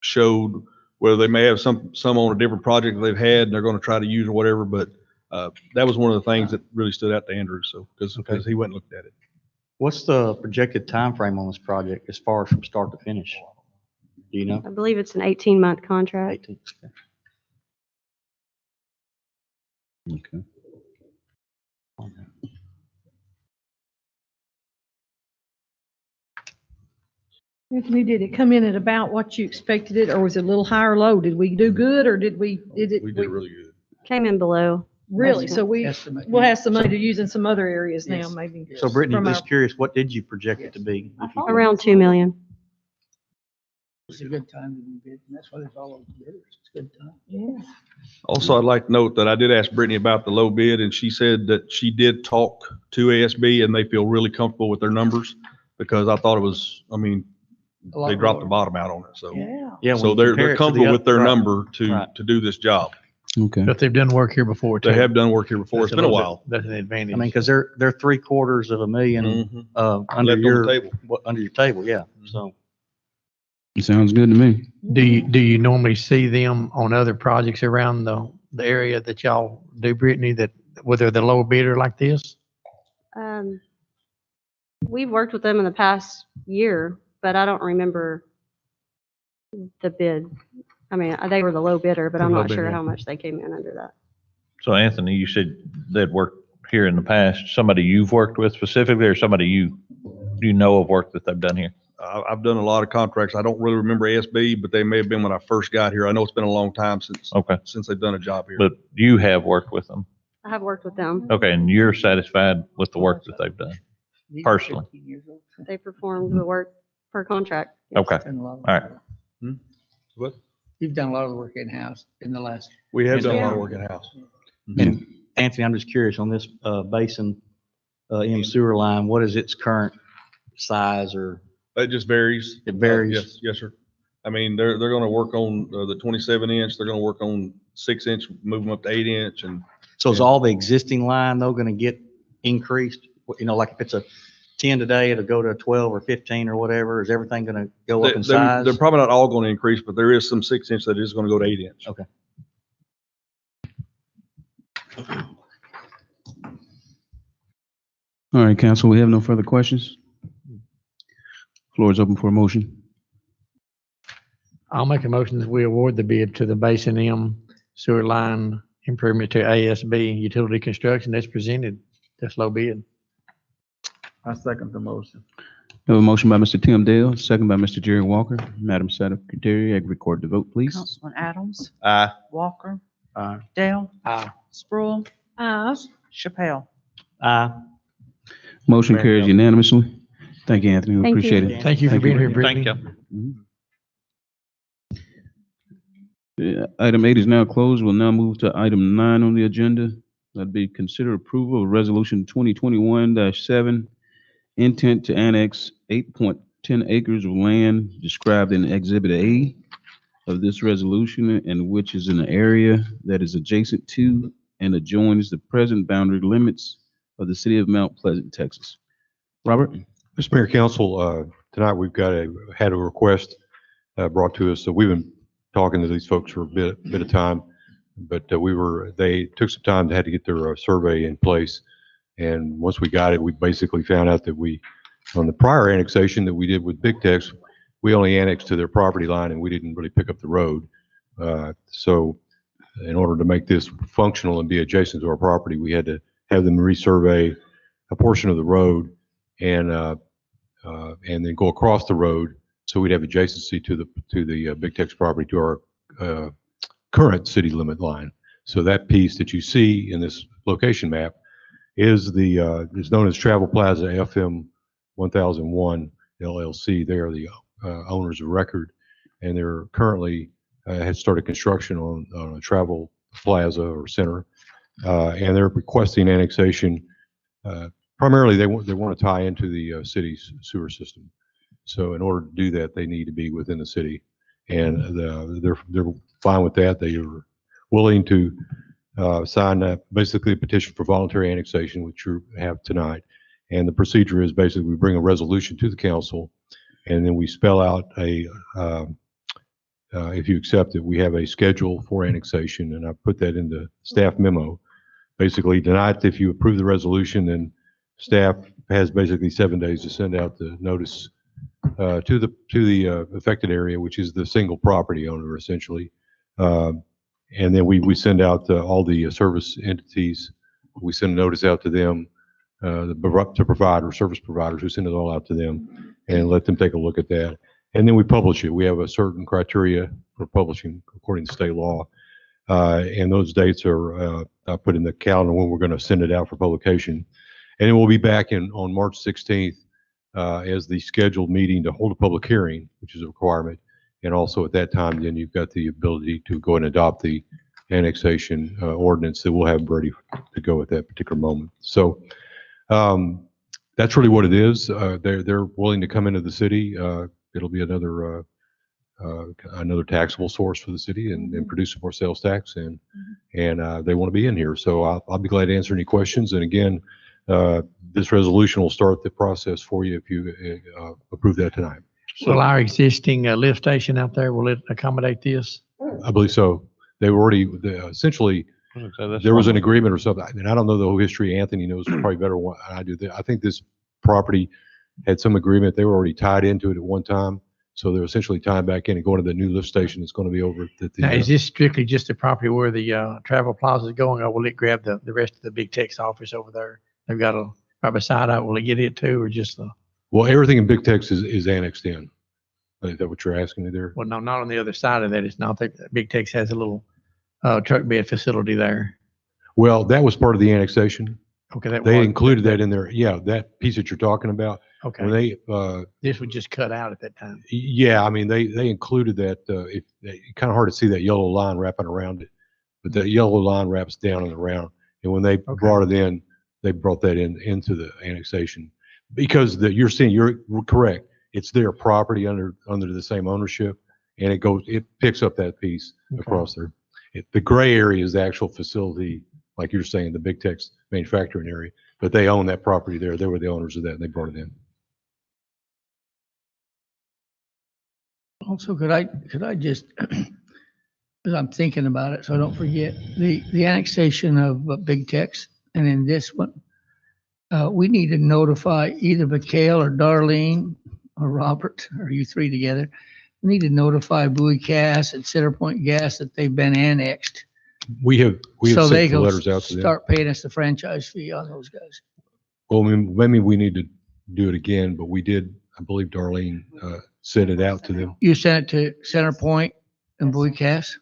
showed, whether they may have some on a different project that they've had and they're going to try to use or whatever, but that was one of the things that really stood out to Andrew, so, because he went and looked at it. What's the projected time frame on this project as far as from start to finish? Do you know? I believe it's an 18-month contract. 18. Okay. Anthony, did it come in at about what you expected it, or was it a little high or low? Did we do good, or did We did really good. Came in below. Really? So Estimate. we'll have some money to use in some other areas now, Yes. maybe. So Brittany, From just our- curious, what did you project it to be? If you could- Around 2 million. It's a good time to be bid, and that's why there's all those bidders. It's a good time. Yeah. Also, I'd like to note that I did ask Brittany about the low bid, and she said that she did talk to ASB and they feel really comfortable with their numbers, because I thought it was, I mean, A lot they dropped the lower. bottom out on it, so. Yeah. Yeah, when So you they're compare it to the comfortable with their right. number Right. to do this job. Okay. But they've done work here before too. They have done work here before. It's That's been a little while. bit- That's an advantage. I mean, because they're $750,000 Mhm. under Left on your the table. under your table, yeah. So It sounds good to me. Do you normally see them on other projects around the area that y'all do, Brittany, that, whether they're the low bidder like this? We've worked with them in the past year, but I don't remember the bid. I mean, they were the low bidder, but The I'm low not sure bidder. how much they came in under that. So Anthony, you said they'd worked here in the past, somebody you've worked with specifically, or somebody you know of work that they've done here? I've done a lot of contracts. I don't really remember ASB, but they may have been when I first got here. I know it's been a long time Okay, since they've done a job here. but you have worked with them. I have worked with them. Okay, and you're satisfied with the work that they've done? These are Personally. 15 years old. They performed the work per contract. Yes. Okay, Done a lot of- all right. What? You've done a lot of the work in-house in the last. We have done a lot Yeah. of work in-house. And Anthony, I'm just curious on this Basin M sewer line, what is its current size or? It just varies. It varies? Yes, yes, sir. I mean, they're going to work on the 27 inch. They're going to work on 6-inch, move them up to 8-inch, and So is all the existing line though going to get increased? You know, like if it's a 10 today, it'll go to a 12 or 15 or whatever. Is everything going to go up in size? they're probably not all going to increase, but there is some 6-inch that is going to go to 8-inch. Okay. All right, council, we have no further questions. Floor is open for a motion. I'll make a motion that we award the bid to the Basin M sewer line improvement to ASB Utility Construction as presented. That's low bid. I second the motion. We have a motion by Mr. Tim Dale, second by Mr. Jerry Walker. Madam Secretary, I record the vote, please. Councilman Adams, Aye. Walker, Aye. Dale, Aye. Sproul, Chappelle. Aye. Motion Very carries well. unanimously. Thank you, Anthony. We Thank you. appreciate it. Thank you for Thank being you. here, Brittany. Item 8 is now closed. We'll now move to item 9 on the agenda. That'd be consider approval of resolution 2021-7, intent to annex 8.10 acres of land described in Exhibit A of this resolution, and which is in an area that is adjacent to and adjoins the present boundary limits of the city of Mount Pleasant, Texas. Robert? Mr. Mayor, Council, tonight we've had a request brought to us. So we've been talking to these folks for a bit of time, but they took some time, they had to get their survey in place. And once we got it, we basically found out that on the prior annexation that we did with Big Tex, we only annexed to their property line and we didn't really pick up the road. So in order to make this functional and be adjacent to our property, we had to have them resurvey a portion of the road and then go across the road, so we'd have adjacency to the Big Tex property, to our current city limit line. So that piece that you see in this location map is known as Travel Plaza FM 1001 LLC. They're the owners of record, and they're currently had started construction on a travel plaza or center, and they're requesting annexation. Primarily, they want to tie into the city's sewer system. So in order to do that, they need to be within the city, and they're fine with that. They are willing to sign basically a petition for voluntary annexation, which you have tonight. And the procedure is basically we bring a resolution to the council, and then we spell out if you accept it, we have a schedule for annexation, and I put that in the staff memo. Basically, tonight, if you approve the resolution, then staff has basically 7 days to send out the notice to the affected area, which is the single property owner essentially. And then we send out all the service entities. We send a notice out to them, to provider service providers. We send it all out to them and let them take a look at that. And then we publish it. We have a certain criteria for publishing according to state law. And those dates are put in the calendar when we're going to send it out for publication. And then we'll be back on March 16th as the scheduled meeting to hold a public hearing, which is a requirement. And also at that time, then you've got the ability to go and adopt the annexation ordinance that we'll have ready to go at that particular moment. So that's really what it is. They're willing to come into the city. It'll be another taxable source for the city and produce some more sales tax, and they want to be in here. So I'll be glad to answer any questions. And again, this resolution will start the process for you if you approve that tonight. So, Will our existing lift station out there, will it accommodate this? I believe so. They were already essentially. There was an agreement or something, and I don't know the whole history. Anthony knows probably better than I do. I think this property had some agreement. They were already tied into it at one time, so they're essentially tying back in and going to the new lift station that's going to be over at the. Now, is this strictly just the property where the travel plaza is going, or will it grab the rest of the Big Tex office over there? They've got a right beside it. Will it get it too, or just the? Well, everything in Big Tex is annexed in. Is that what you're asking me there? Well, no, not on the other side of that. It's not that Big Tex has a little truck bed facility there. Well, that was part of the annexation. Okay, that They was- included that in there. Yeah, that piece that you're talking about. Okay. When they, This was just cut out at that time. yeah, I mean, they included that. It's kind of hard to see that yellow line wrapping around it, but the yellow line wraps down and around. And when they brought it in, they brought that into the annexation because you're correct. It's their property under the same ownership, and it picks up that piece across there. The gray area is the actual facility, like you're saying, the Big Tech's manufacturing area, but they own that property there. They were the owners of that and they brought it in. Also, could I just, because I'm thinking about it, so I don't forget, the annexation of Big Tex, and in this one, we need to notify either Mikhail or Darlene or Robert, or you three together. We need to notify Bowie Gas and Centerpoint Gas that they've been annexed. We have So they sent the go letters out to them. start paying us the franchise fee on those guys. Well, maybe we need to do it again, but we did, I believe Darlene sent it out to them. You sent it to Centerpoint and Bowie Gas?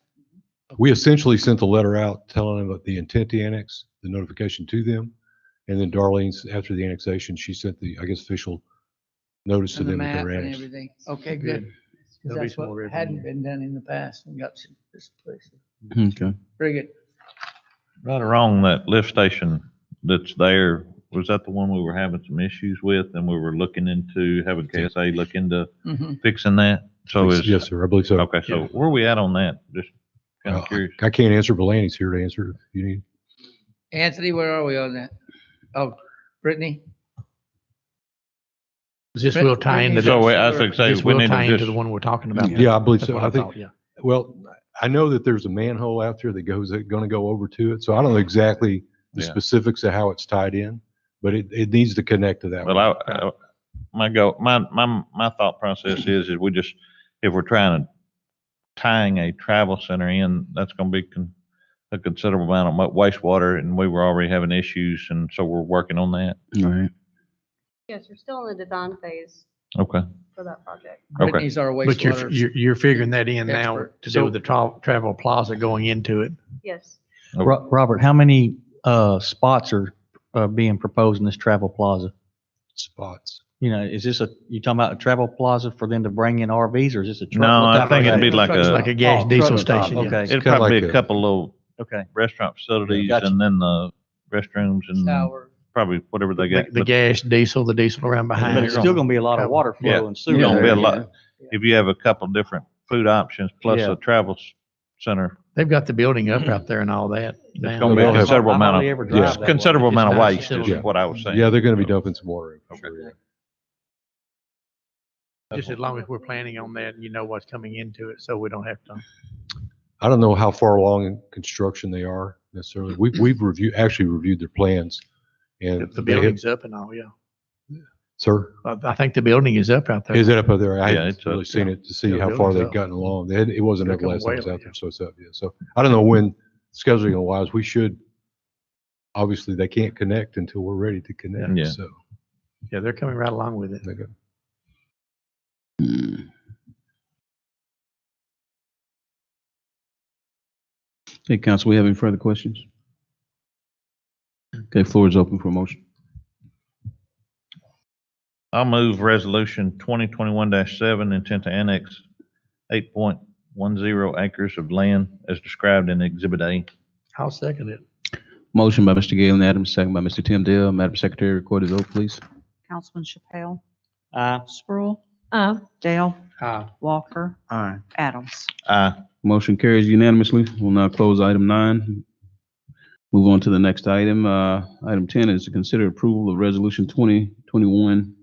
We essentially sent the letter out telling them about the intent to annex, the notification to them. And then Darlene's, after the annexation, she sent the, I guess, official notice to And the them that map they're and annexed. everything. Okay, good. 'Cause There'll be that's some more what revenue. hadn't been done in the past and got this place. Okay. Very good. Right or wrong, that lift station that's there, was that the one we were having some issues with and we were looking into having KSA look into Mhm. fixing that? So is, Yes, sir, I believe so. okay, so where are we at on that? Just kind of curious. I can't answer, but Lanny's here to answer if you need. Anthony, where are we on that? Oh, Brittany? This will tie into. So I was gonna say, This we will need tie to into just, the one we're talking about. Yeah, I believe That's so. what I think, thought, yeah. well, I know that there's a manhole out there that going to go over to it. So I don't know exactly the Yeah. specifics of how it's tied in, but it needs to connect to that. well, one. my thought process is we just, if we're trying to tying a travel center in, that's gonna be a considerable amount of wastewater and we were already having issues and so we're working on that. All right. Yes, we're still in the design phase Okay. for that project. Okay. Brittany's our But you're, wastewater. you're figuring that in now Expert. to do with the travel plaza going into it. Yes. Robert, how many spots are being proposed in this travel plaza? Spots. You know, is this you talking about a travel plaza for them to bring in RVs or is this a truck? No, I What think type it'd be of- like It's like a gas Oh, diesel truck stop, station. yeah. Okay, It'd kinda probably like be a a- couple little okay. restaurant facilities Gotcha. and then the restrooms and Shower. probably whatever they got. The gas, the diesel around behind. But it's still gonna be a lot of water Yeah. flow and sewer. It's gonna be a there. lot. If you have a couple different food options plus Yeah. a travel center, They've got the building up out there and all that. it's now. gonna be a They'll have- considerable I hardly amount ever of, drive yeah, that way. considerable It's amount of nice waste facility. is what I was saying. Yeah, they're going to be dumping some water. in, for Okay. sure, yeah. Just as long as we're planning on that and you know what's coming into it, so we don't have to. I don't know how far along in construction they are necessarily. We've actually reviewed their plans and The they had, building's up and all, yeah. sir, I think the building is up out there. is it up there? I Yeah, haven't it's up, really seen it to see Yeah, how far building's they've up. gotten along. It wasn't They're up last time I was coming way out up, there, so it's up, yeah. So I don't know when scheduling wise, we should, obviously they can't connect until we're ready to connect, Yeah. so. Yeah, they're coming right along with it. they go. Hey, council, we have any further questions? Okay, floor is open for a motion. I'll move resolution 2021-7, intent to annex 8.10 acres of land as described in Exhibit A. I'll second it. Motion by Mr. Galen Adams, second by Mr. Tim Dale. Madam Secretary, record his vote, please. Councilman Chappelle, Aye. Sproul, Aye. Dale, Aye. Walker, Aye. Adams. Aye. Motion carries unanimously. We'll now close item 9. Move on to the next item. Item 10 is to consider approval of resolution 2021-8,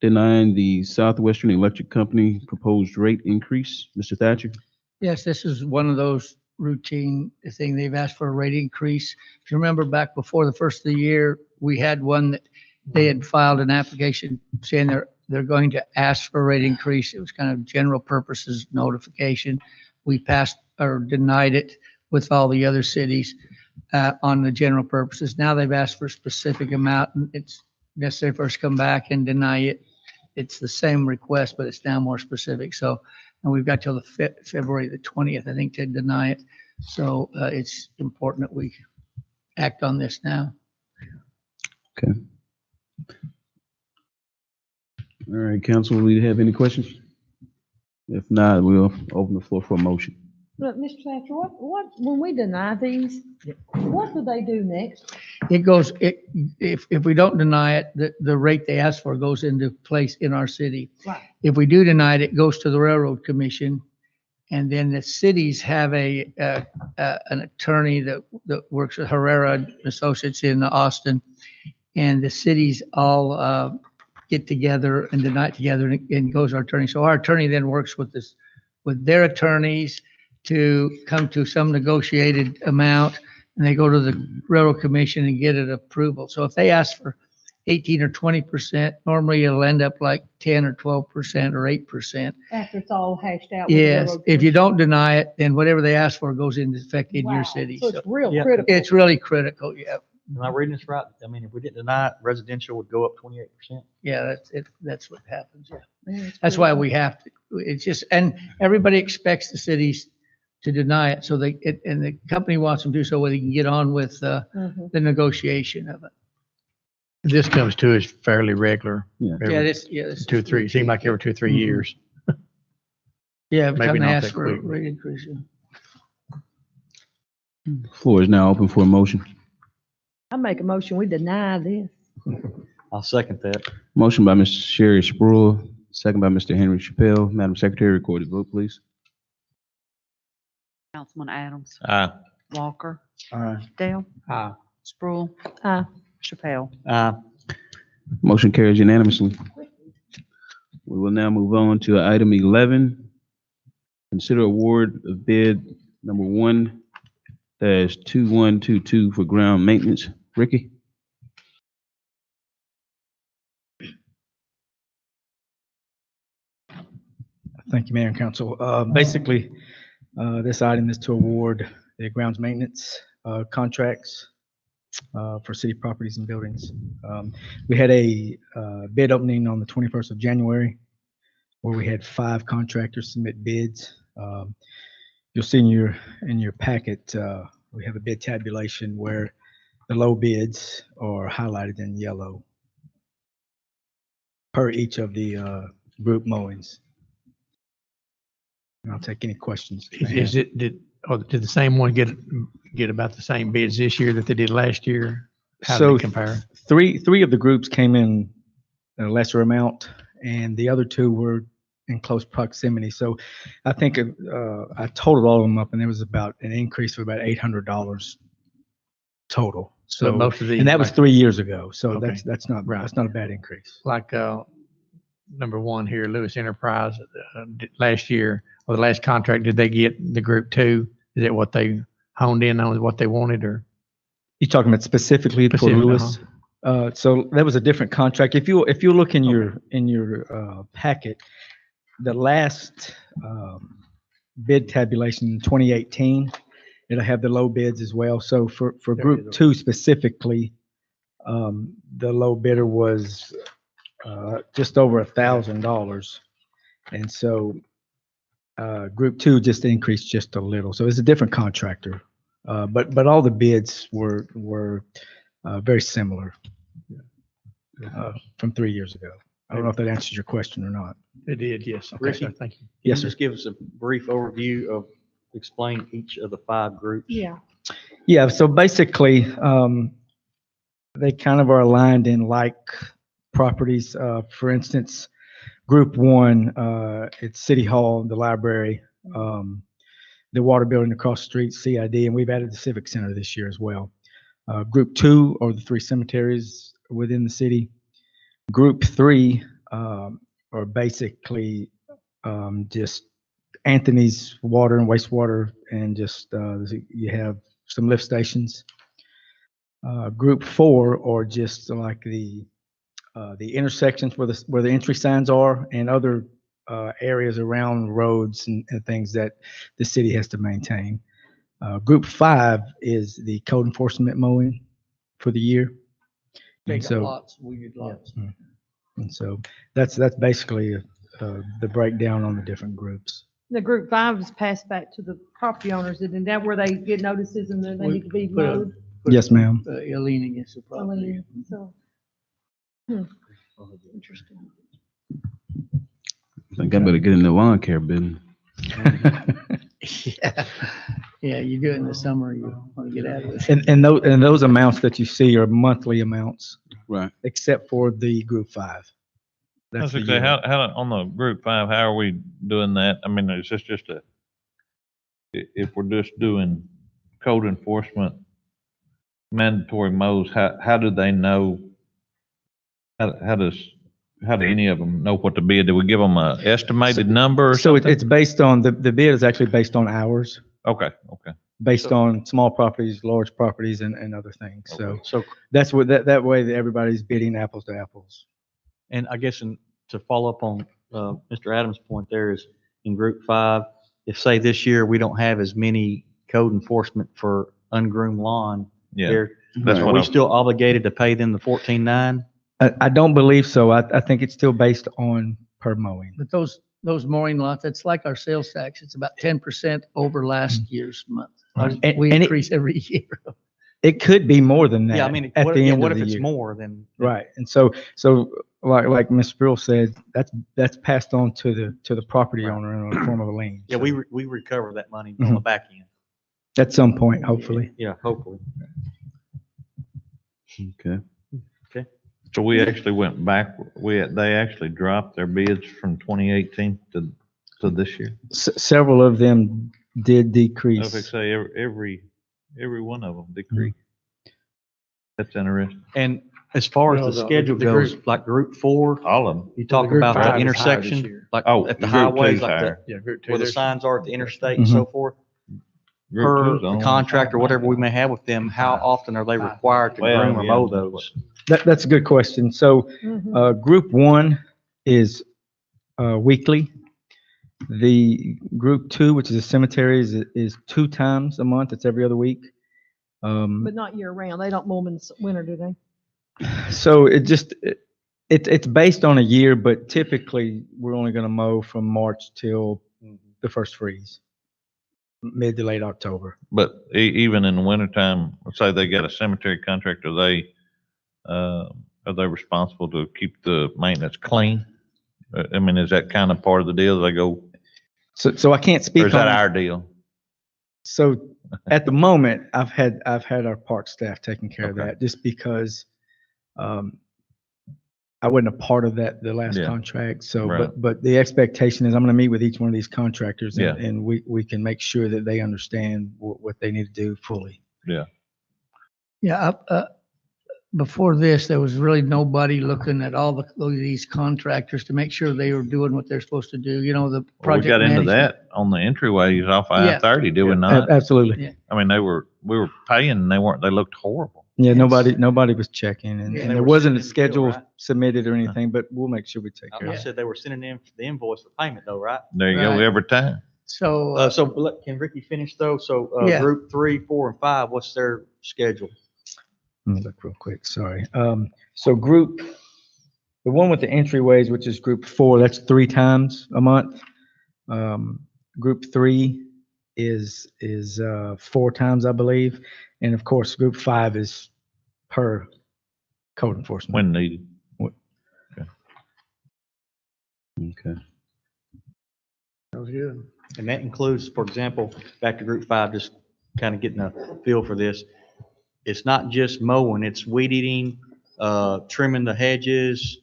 denying the Southwestern Electric Company proposed rate increase. Mr. Thatcher? Yes, this is one of those routine thing. They've asked for a rate increase. If you remember back before the first of the year, we had one that they had filed an application saying they're going to ask for a rate increase. It was kind of general purposes notification. We passed or denied it with all the other cities on the general purposes. Now they've asked for a specific amount and it's necessary for us to come back and deny it. It's the same request, but it's now more specific. So, and we've got till the February the 20th, I think, to deny it. So it's important that we act on this now. Okay. All right, council, do we have any questions? If not, we'll open the floor for a motion. But Mr. Thatcher, when we deny these, what do they do next? It goes, if we don't deny it, the rate they ask for goes into place in our city. Right. If we do deny it, it goes to the Railroad Commission And then the cities have an attorney that works with Herrera Associates in Austin. And the cities all get together and the night together and goes our attorney. So our attorney then works with their attorneys to come to some negotiated amount, and they go to the Railroad Commission and get it approval. So if they ask for 18 or 20%, normally it'll end up like 10 or 12% or 8%. After it's all hashed out. with the Yes, railroad if you commission. don't deny it, then whatever they ask for goes into effect in Wow. your city. So it's real Yeah. critical. It's really critical, yeah. Am I reading this right? I mean, if we didn't deny it, residential would go up 28%? Yeah, that's it. That's what happens, yeah. Man, it's That's why critical. we have to, it's just, and everybody expects the cities to deny it, so and the company wants them to, so they can get on with Mhm. the negotiation of it. This comes to us fairly regular. Yeah. Every Yeah, this. 2, 3, it seems like every 2, 3 Mhm. years. Yeah, every maybe time they not ask that for a quick. rate increase. Floor is now open for a motion. I make a motion, we deny this. I'll second that. Motion by Mr. Sherry Sproul, second by Mr. Henry Chappelle. Madam Secretary, record the vote, please. Councilman Adams, Aye. Walker, Aye. Dale, Aye. Sproul, Aye. Chappelle. Motion carries unanimously. We will now move on to item 11. Consider award of bid number 1-2122 for ground maintenance. Ricky? Thank you, Mayor and Council. Basically, this item is to award the grounds maintenance contracts for city properties and buildings. We had a bid opening on the 21st of January where we had 5 contractors submit bids. You'll see in your packet, we have a bid tabulation where the low bids are highlighted in yellow per each of the group mowings. And I'll take any questions. you may Is have. did the same one get about the same bids this year that they did last year? How do So they compare? Three of the groups came in a lesser amount, and the other 2 were in close proximity. So I think I totaled all of them up, and there was about an increase of about $800 total. So But most of these, and that was like- 3 years ago. So Okay. that's not a bad increase. Like, number 1 here, Lewis Enterprise, last year, or the last contract, did they get the group 2? Is it what they honed in on, what they wanted, or? You talking about specifically for Specific, Lewis? So that was a different contract. If you look in your packet, the last bid tabulation in 2018, it'll have the low bids as well. So for group 2 specifically, the low bidder was just over $1,000, and so group 2 just increased just a little. So it's a different contractor, but all the bids were very similar from 3 years ago. I don't know if that answers your question or not. It did, yes. Okay. Ricky, thank you. Can Yes, you sir. just give us a brief overview of, explain each of the 5 groups? Yeah. Yeah, so basically, they kind of are aligned in like properties. For instance, Group 1, it's City Hall, the library, the water building across the street, CID, and we've added the Civic Center this year as well. Group 2 are the 3 cemeteries within the city. Group 3 are basically just Anthony's water and wastewater, and just you have some lift stations. Group 4 are just like the intersections where the entry signs are, and other areas around roads and things that the city has to maintain. Group 5 is the code enforcement mowing for the year. They And got so, lots, weird lots. and so that's basically the breakdown on the different groups. The group 5 is passed back to the property owners, isn't that where they get notices and then they We need to be put a- mowed? Yes, ma'am. A lien against the I property. mean, so. Interesting. I think I better get in the lawn care business. Yeah, you do it in the summer, you want to get out of it. And those amounts that you see are monthly amounts, Right. except for the Group 5. That's the okay. year. How, on the group 5, how are we doing that? I mean, is this just a if we're just doing code enforcement, mandatory mows, how do they know? How do any of them know what to bid? Do we give them a estimated number or So something? it's based on, the bid is actually based on hours, Okay, based on small properties, large properties, and other things. So Okay. So, that's what, that way that everybody's bidding apples to apples. and I guess to follow up on Mr. Adams' point there is in group 5, if say this year we don't have as many code enforcement for ungroomed lawn, yeah, there, that's are what we I, still obligated to pay them the 14.9? I don't believe so. I think it's still based on per mowing. But those mowing lots, it's like our sales tax. It's about 10% over last year's month. And- We and it- increase every year. It could be more than that. Yeah, I mean, at what, the yeah, end what of if the it's year. more than? Right. And so like Ms. Brill said, that's passed on to the property Right. owner in the form of a lien. Yeah, So we recover that money on the back end. at some point, hopefully. Yeah, hopefully. Okay. so we actually went back, they actually dropped their bids from 2018 to this year. Several of them did I decrease. would say every one of them decreased. That's interesting. And as far as Well, the the schedule group- goes, like group 4, All of them. you talk group about 5 the is higher this intersection, year. like Oh, at the group highways, two's like higher. Yeah, group 2. where the there's- signs are at the interstate and Mhm. so forth. Group Per two's the the only one. contract or whatever we may have with them, how often are they required to Well, groom or yeah, mow that's those? That's a good question. So group 1 is weekly. The group 2, which is the cemeteries, is 2 times a month. It's every other week. But not year round. They don't mow them in the winter, do they? So it's based on a year, but typically we're only going to mow from March till the first freeze, mid to late October. But even in the wintertime, let's say they got a cemetery contract, are they responsible to keep the maintenance clean? I mean, is that kind of part of the deal? They go, So I can't or speak is that on, our deal? so at the moment, I've had our park staff taking care of Okay. that just because I wasn't a part of that, the last Yeah. contract. So, Right. but the expectation is I'm going to meet with each one of these contractors Yeah. and we can make sure that they understand what they need to do fully. Yeah, before this, there was really nobody looking at all of these contractors to make sure they were doing what they're supposed to do. You know, the Well, we project got into management. that on the entryways off Yeah. I-30, did we not? Absolutely. Yeah. I mean, we were paying and they looked horrible. Yeah, Yes. nobody was checking and They there were wasn't a sending the bill, schedule right? submitted or anything, but we'll make sure we take care I of it. said they were sending in the invoice for payment though, right? There you go, Right. every time. So, Can Ricky finish though? So, Yeah. group 3, 4, and 5, what's their schedule? Let me look real quick, sorry. So the one with the entryways, which is group 4, that's 3 times a month. Group 3 is 4 times, I believe. And of course, group 5 is per code enforcement. When needed. Okay. Sounds good. And that includes, for example, back to group 5, just kind of getting a feel for this. It's not just mowing, it's weed eating, trimming the hedges,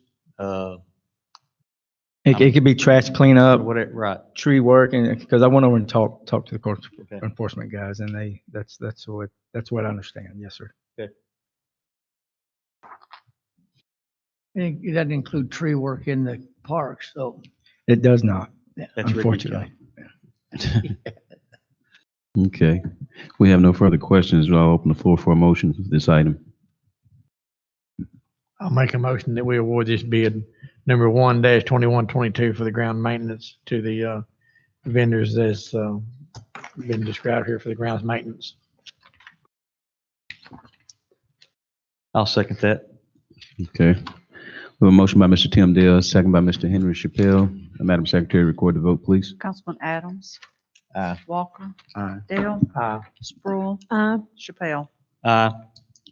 It could be trash cleanup, whatever, right? tree work, and because I went over and talked to the code Okay. enforcement guys, and that's what I understand. Yes, sir. it doesn't include tree work in the park, so. It does not, That's Ricky's unfortunately. Okay. We have no further questions. I'll open the floor for a motion for this item. I'll make a motion that we award this bid number 1-2122 for the ground maintenance to the vendors that's been described here for the grounds maintenance. I'll second that. Okay. We have a motion by Mr. Tim Dale, second by Mr. Henry Chappelle. Madam Secretary, record the vote, please. Councilman Adams. Aye. Walker. Aye. Dale. Aye. Sproul. Chappelle. Aye.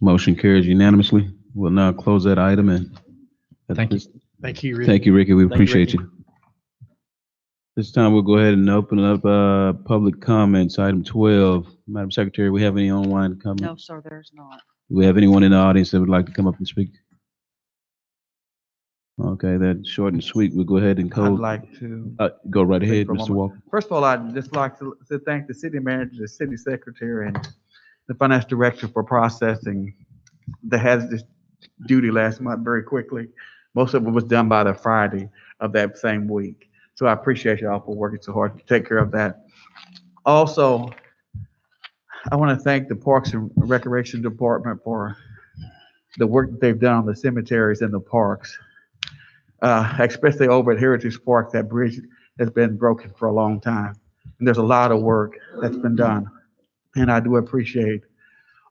Motion carries unanimously. We'll now close that item and. Thank you. Thank you, Rick. Thank you, Ricky. We Thank you, appreciate Ricky. you. This time we'll go ahead and open up public comments, item 12. Madam Secretary, we have any online comments? No, sir, there's not. Do we have anyone in the audience that would like to come up and speak? Okay, that's short and sweet. We'll go ahead and I'd code. like to Go right speak ahead, for a Mr. moment. Walker. First of all, I'd just like to thank the city manager, the city secretary, and the finance director for processing the hazardous duty last month very quickly. Most of it was done by the Friday of that same week. So I appreciate y'all for working so hard to take care of that. Also, I want to thank the Parks and Recreation Department for the work that they've done on the cemeteries and the parks. Especially over at Heritage Park, that bridge has been broken for a long time. And there's a lot of work that's been done. And I do appreciate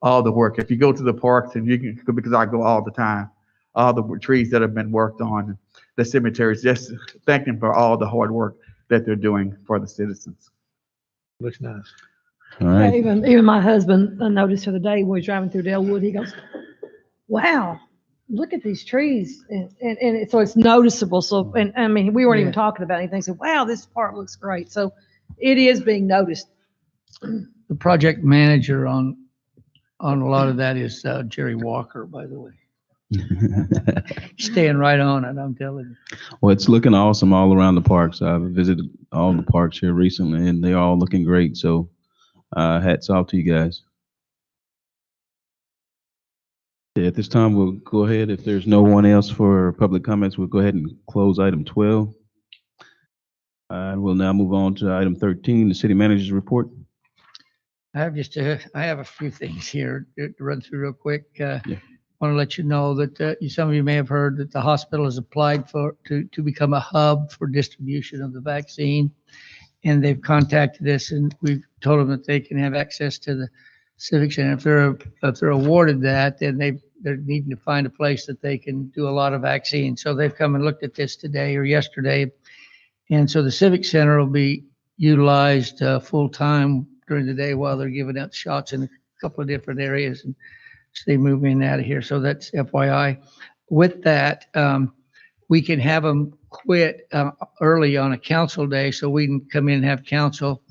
all the work. If you go to the parks, and you can, because I go all the time, all the trees that have been worked on, the cemeteries, just thank them for all the hard work that they're doing for the citizens. Looks nice. All right. Even my husband noticed the other day when we was driving through Delwood, he goes, wow, look at these trees. So it's noticeable. So, and I mean, we weren't even talking about anything. So, wow, this part looks great. So it is being noticed. The project manager on a lot of that is Jerry Walker, by the way. Staying right on it, I'm telling you. Well, it's looking awesome all around the parks. I've visited all the parks here recently, and they're all looking great. So, hats off to you guys. Yeah, at this time, we'll go ahead. If there's no one else for public comments, we'll go ahead and close item 12. And we'll now move on to item 13, the city manager's report. I have a few things here to run through real quick. Want to let you know that some of you may have heard that the hospital has applied to become a hub for distribution of the vaccine. And they've contacted us, and we've told them that they can have access to the Civic Center. If they're awarded that, then they're needing to find a place that they can do a lot of vaccine. So they've come and looked at this today or yesterday. And so the Civic Center will be utilized full time during the day while they're giving out shots in a couple of different areas. And so they move in and out of here. So that's FYI. With that, we can have them quit early on a council day so we can come in and have council.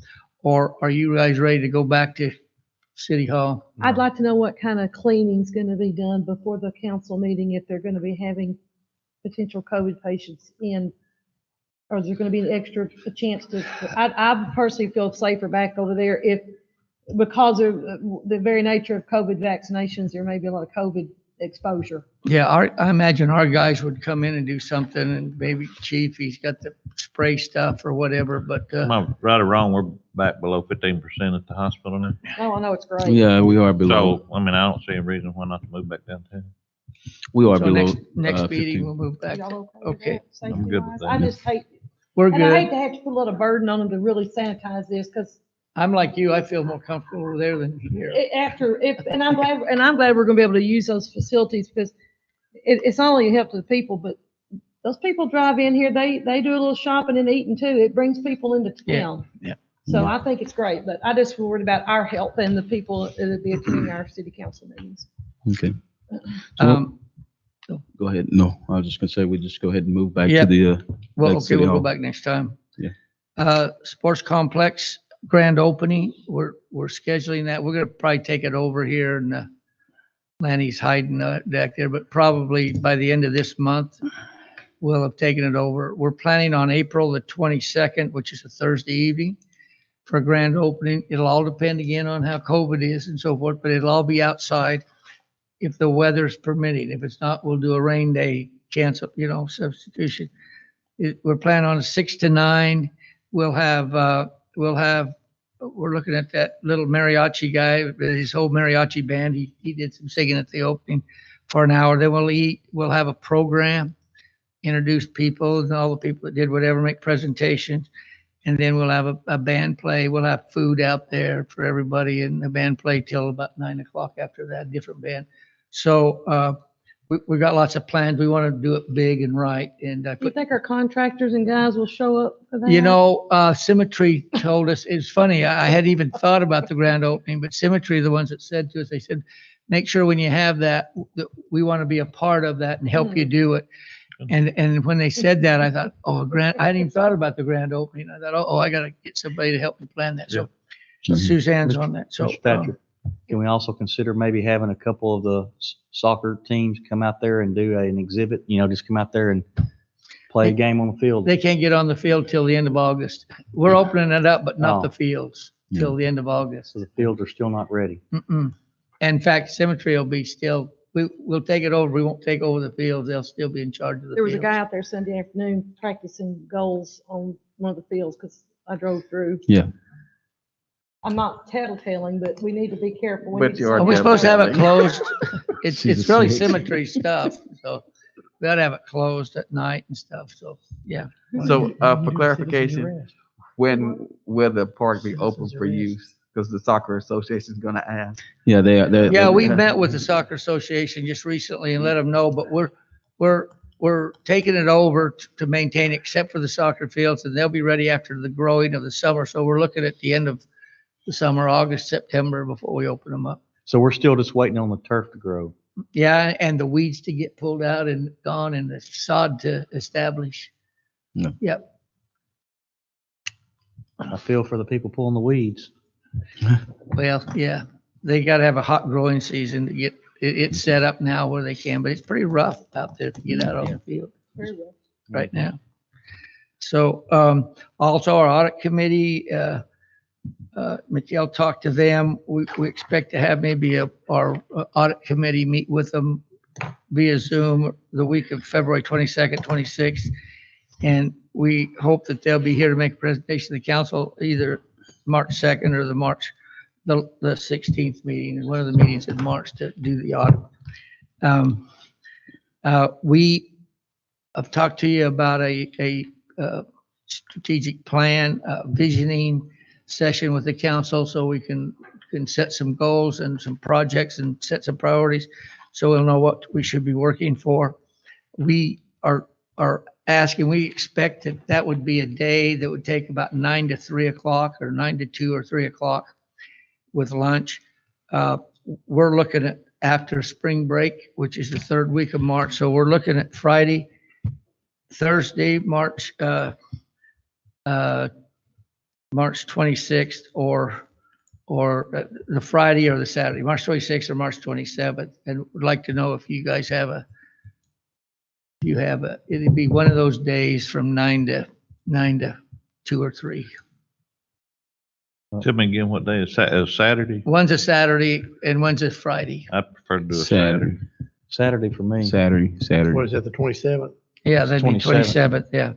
Or are you guys ready to go back to City Hall? I'd like to know what kind of cleaning's going to be done before the council meeting, if they're going to be having potential COVID patients in, or is there going to be an extra chance to, I personally feel safer back over there because of the very nature of COVID vaccinations, there may be a lot of COVID exposure. Yeah, I imagine our guys would come in and do something, and maybe Chief, he's got the spray stuff or whatever, but. Am I right or wrong? We're back below 15% at the hospital now. Oh, I know, it's great. Yeah, we are below. So, I mean, I don't see a reason why not to move back downtown. We are So below. next 15. meeting, we'll move back. Y'all Okay. with I'm good with that. I just hate, We're and I hate good. to have to put a lot of burden on them to really sanitize this, because I'm like you, I feel more comfortable over there than here. and I'm glad we're gonna be able to use those facilities, because it's not only a help to the people, but those people drive in here, they do a little shopping and eating too. It brings people into town. Yeah. So I think it's great, but I just worried about our health and the people that will be attending our city council meetings. Okay. So, go ahead. No, I was just gonna say, we just go ahead and move back to the. Well, back to okay, City we'll go Hall. back next time. Yeah. Sports complex grand opening, we're scheduling that. We're gonna probably take it over here, and Lanny's hiding back there, but probably by the end of this month, we'll have taken it over. We're planning on April the 22nd, which is a Thursday evening, for a grand opening. It'll all depend again on how COVID is and so forth, but it'll all be outside if the weather's permitting. If it's not, we'll do a rain day cancel, substitution. We're planning on 6 to 9. We're looking at that little mariachi guy, his whole mariachi band. He did some singing at the opening for an hour. Then we'll eat. We'll have a program, introduce people and all the people that did whatever, make presentations. And then we'll have a band play. We'll have food out there for everybody, and the band play till about 9 o'clock after that, different band. So we got lots of plans. We want to do it big and right. And Do you think our contractors and guys will show up for that? Symmetry told us, it's funny, I hadn't even thought about the grand opening, but Symmetry, the ones that said to us, they said, make sure when you have that we want to be a part of that and help you do it. And when they said that, I thought, I hadn't even thought about the grand opening. I thought, I got to get somebody to help me plan that. So Suzanne's on that. So Mr. Thatcher, can we also consider maybe having a couple of the soccer teams come out there and do an exhibit, just come out there and play a game on the field? They can't get on the field till the end of August. We're opening it up, but not the Oh. fields till the end of August. So the fields are still not ready. Mm-mm. In fact, cemetery will be still, we'll take it over. We won't take over the fields. They'll still be in charge of the There was a fields. guy out there Sunday afternoon practicing goals on one of the fields because I drove through. Yeah. I'm not tattletelling, but we need to be careful. We But need you to are Are we stop supposed to have it tattling. closed? It's She's really a snitch. cemetery stuff, so we ought to have it closed at night and stuff, so, yeah. So, for clarification, when will the park be open for use? Because the soccer association is gonna ask. Yeah, Yeah, we met with the soccer association just recently and let them know, but we're taking it over to maintain except for the soccer fields, and they'll be ready after the growing of the summer. So we're looking at the end of the summer, August, September, before we open them up. So we're still just waiting on the turf to grow. Yeah, and the weeds to get pulled out and gone and the sod to establish. Yeah. Yep. I feel for the people pulling the weeds. Well, yeah, they gotta have a hot growing season to get it set up now where they can, but it's pretty rough out there to get out on the field Very well. right now. So, also our audit committee, Mikhail talked to them. We expect to have maybe our audit committee meet with them via Zoom the week of February 22nd, 26th. And we hope that they'll be here to make a presentation to the council either March 2nd or the 16th meeting, and one of the meetings in March to do the audit. We have talked to you about a strategic plan, visioning session with the council so we can set some goals and some projects and set some priorities so we'll know what we should be working for. We are asking, we expect that would be a day that would take about 9 to 3 o'clock or 9 to 2 or 3 o'clock with lunch. We're looking at after spring break, which is the third week of March. So we're looking at Friday, Thursday, March 26th or the Friday or the Saturday, March 26th or March 27th. And would like to know if you guys have it'd be one of those days from 9 to 2 or 3. Tell me again, what day is Saturday? One's a Saturday and one's a Friday. I prefer to do a Saturday. Saturday. Saturday for me. Saturday. What is that, the 27th? Yeah, that'd be 27th, yeah.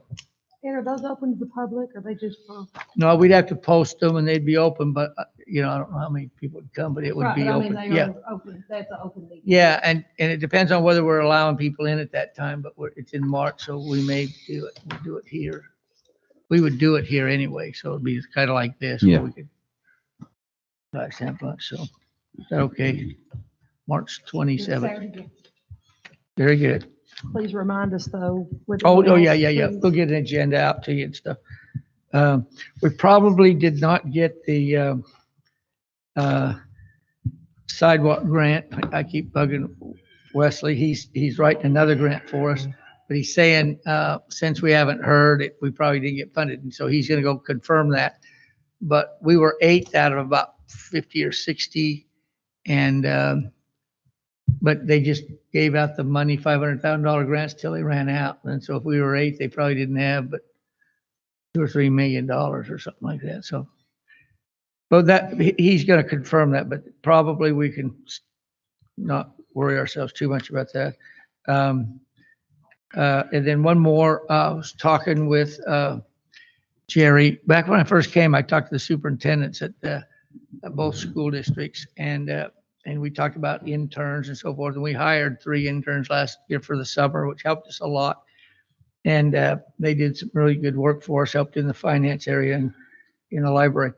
And are those open to the public or are they just for? No, we'd have to post them and they'd be open, but I don't know how many people would come, but it would Right, be but I mean, open. they Yeah. are open. That's an open meeting. Yeah, and it depends on whether we're allowing people in at that time, but it's in March, so we may do it. We'll do it here. We would do it here anyway, so it'd be kind of like this. where Yeah. we could have lunch, so is that okay? March 27th. Saturday. Very good. Please remind us though. with Oh, anything yeah, else, yeah. please. We'll get an agenda out to you and stuff. We probably did not get the sidewalk grant. I keep bugging Wesley. He's writing another grant for us. But he's saying, since we haven't heard it, we probably didn't get funded. And so he's gonna go confirm that. But we were 8th out of about 50 or 60. And, but they just gave out the money, $500,000 grants till they ran out. And so if we were 8th, they probably didn't have but $2 or $3 million or something like that. So, but he's going to confirm that, but probably we can not worry ourselves too much about that. And then one more, I was talking with Jerry. Back when I first came, I talked to the superintendents at both school districts, and we talked about interns and so forth. And we hired 3 interns last year for the summer, which helped us a lot. And they did some really good work for us, helped in the finance area and in the library.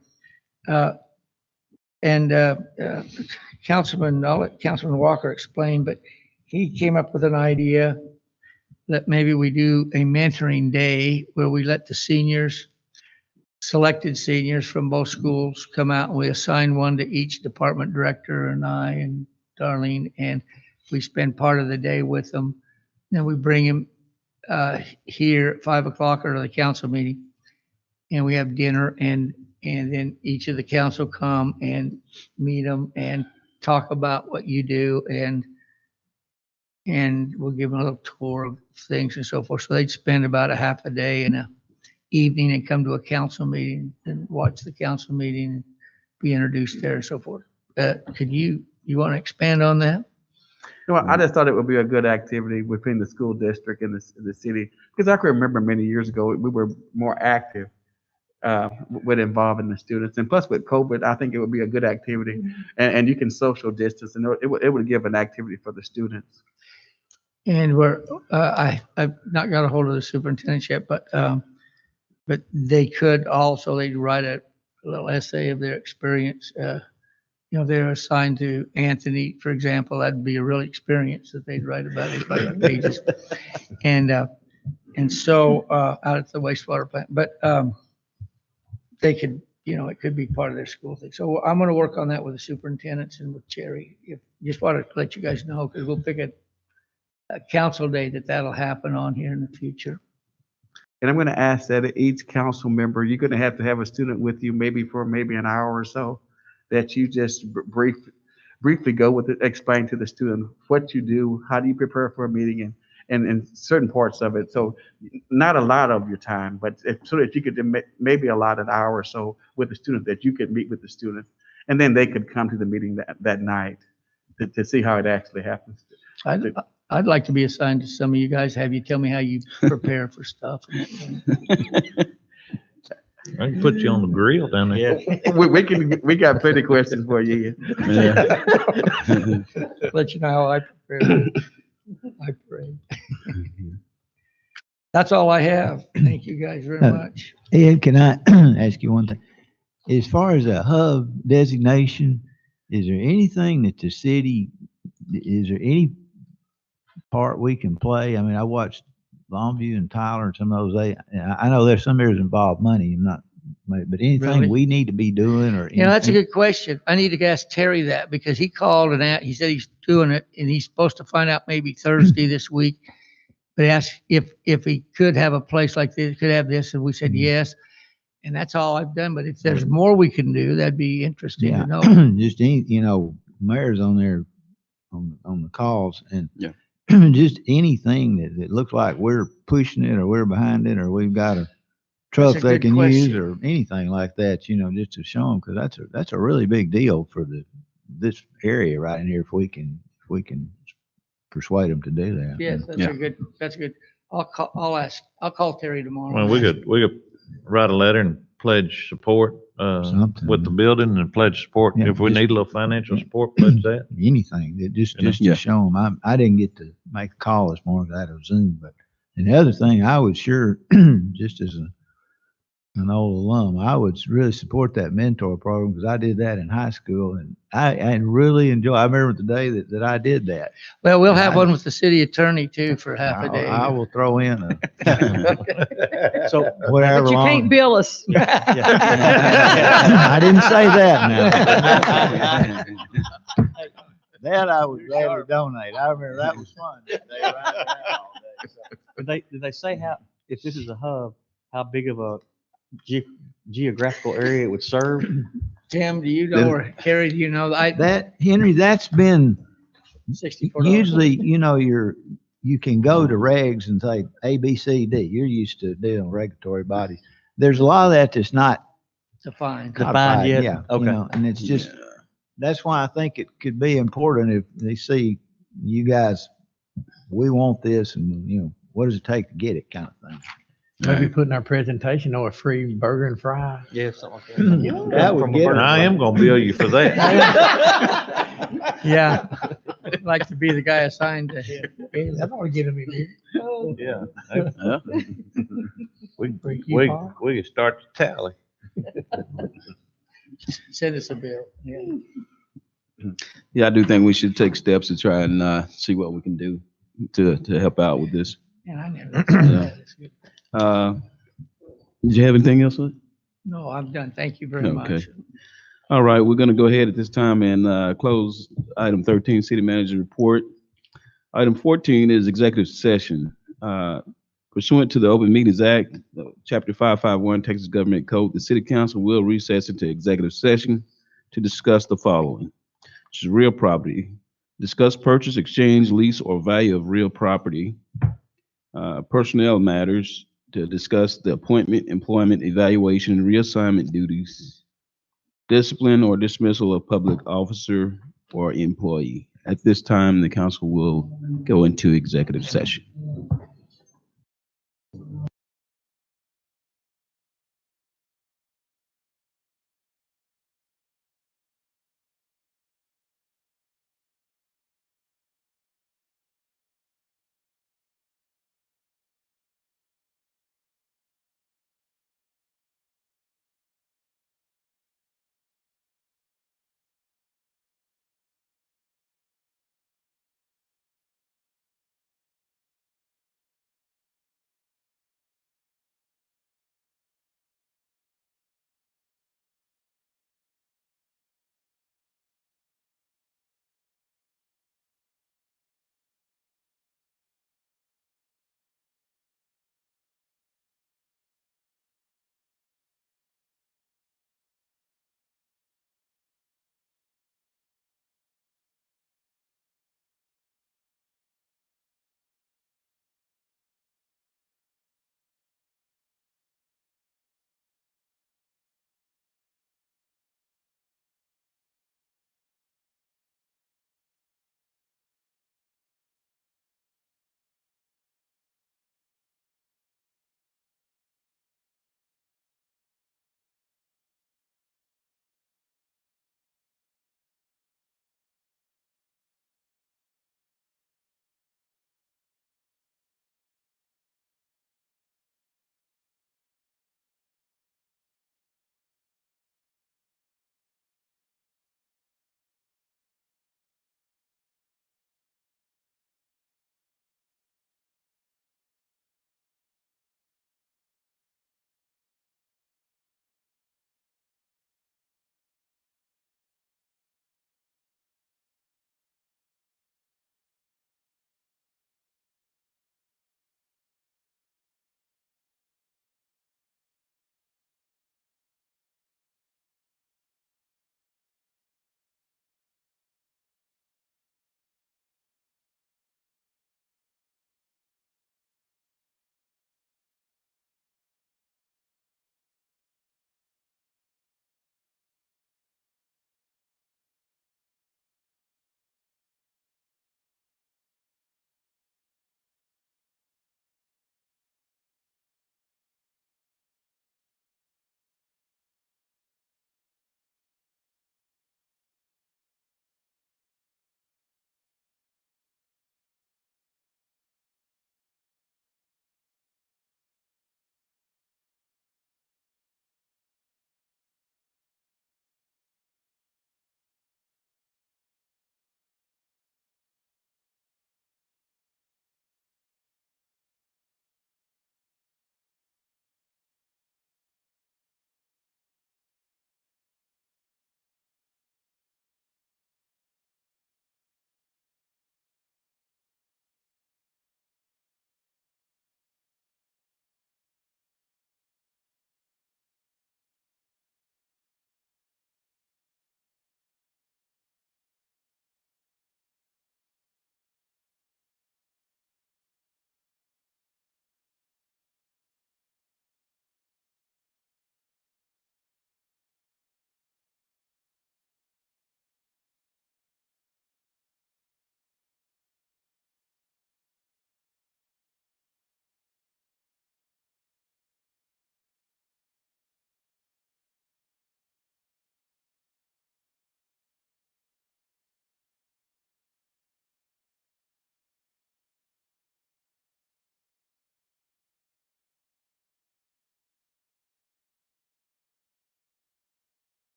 Councilman, I'll let Councilman Walker explain, but he came up with an idea that maybe we do a mentoring day where we let the seniors, selected seniors from both schools come out, and we assign one to each department director and I and Darlene, and we spend part of the day with them. Then we bring them here at 5 o'clock or to the council meeting, and we have dinner and And then each of the council come and meet them and talk about what you do, and we'll give them a little tour of things and so forth. So they'd spend about a half a day and a evening and come to a council meeting and watch the council meeting and be introduced there and so forth. Could you want to expand on that? Well, I just thought it would be a good activity between the school district and the city, because I can remember many years ago, we were more active with involving the students. And plus with COVID, I think it would be a good activity, and you can social distance, and it would give an activity for the students. And I've not got a hold of the superintendent yet, but they could also, they'd write a little essay of their experience. They're assigned to Anthony, for example, that'd be a real experience that they'd write about it, 5 pages. And so out at the wastewater plant, but they could, it could be part of their school thing. So I'm going to work on that with the superintendents and with Cherry. Just want to let you guys know, because we'll pick a council day that'll happen on here in the future. And I'm going to ask that each council member, you're going to have a student with you for an hour or so, that you just briefly go with it, explain to the student what you do, how do you prepare for a meeting, and certain parts of it. So not a lot of your time, but so that you could maybe allot an hour or so with the student, that you could meet with the student, and then they could come to the meeting that night to see how it actually happens. I'd like to be assigned to some of you guys, have you tell me how you prepare for stuff. I can put you on the grill down there. Yeah. we got plenty of questions for you here. Let you know how I prepare. I pray. That's all I have. Thank you guys very much. Ed, can I ask you one thing? As far as a hub designation, is there anything that the city, is there any part we can play? I mean, I watched Longview and Tyler and some of those. I know there's some areas involved money, but anything Really? we need to be doing, or That's a good question. I need to ask Terry that, because he called and he said he's doing it, and he's supposed to find out maybe Thursday this week. But he asked if he could have a place like this, could have this, and we said yes. And that's all I've done. But if there's more we can do, that'd be interesting to know. Just mayor's on there on the calls, and just anything that looks like we're pushing it, or we're behind it, or we've got a truck they can use, or anything like that, just to show them, because that's a really big deal for this area right in here. If we can persuade them to do that. Yes, that's a good. I'll call Terry tomorrow. Well, we could write a letter and pledge support with the building, and pledge support. Yeah, if we need a little financial support, pledge that. Anything that just to show them. I didn't get to make a call this morning, I had a Zoom, and the other thing, I would sure, just as an old alum, I would really support that mentor program, because I did that in high school, and I really enjoy. I remember the day that I did that. Well, we'll have one with the city attorney too for half a day. I will throw in So whatever. But you can't bill us. I didn't say that now. That I would gladly donate. I remember that was fun. That day, right there all day. Did they say if this is a hub, how big of a geographical area it would serve? Tim, do you know, or Carrie, do you know? Henry, that's been $64. usually, you can go to regs and say A, B, C, D. You're used to dealing with regulatory bodies. There's a lot of that that's not defined yet. Yeah. Okay. And it's just, that's why I think it could be important if they see you guys, we want this, and what does it take to get it, kind of thing. Maybe put in our presentation, a free burger and fry. Yeah, something like that. That would get it. I am gonna bill you for that. Yeah. I'd like to be the guy assigned to him. That's all giving me. Yeah. We can start the tally. Send us a bill. Yeah. Yeah, I do think we should take steps to try and see what we can do to help out with this. Yeah, I never. That's good. Did you have anything else? No, I'm done. Thank you very much. All right, we're going to go ahead at this time and close item 13, City Manager Report. Item 14 is executive session. Go Pursuant to the Open Meetings Act, Chapter 551, Texas Government Code, the City Council will recess into executive session to discuss the following, which is real property. Discuss purchase, exchange, lease, or value of real property. Personnel matters, to discuss the appointment, employment, evaluation, reassignment duties, discipline or dismissal of public officer or employee. At this time, the council will go into executive session.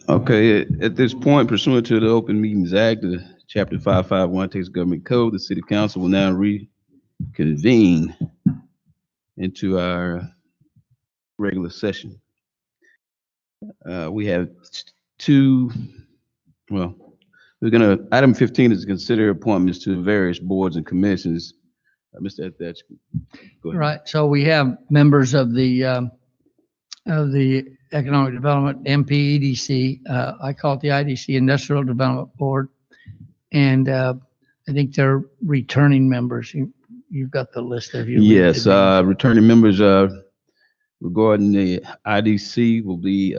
Okay, at this point pursuant to the Open Meetings Act, Chapter 551 Texas Government Code, the City Council will now reconvene into our regular session. We have two, well, item 15 is to consider appointments to various boards and commissions. Mr. Thatch, go ahead. Right, so we have members of the Economic Development, MPEDC, I call it the IDC, Industrial Development Board. And I think they're returning members. You've got the list of you. Yes, returning members regarding the IDC will be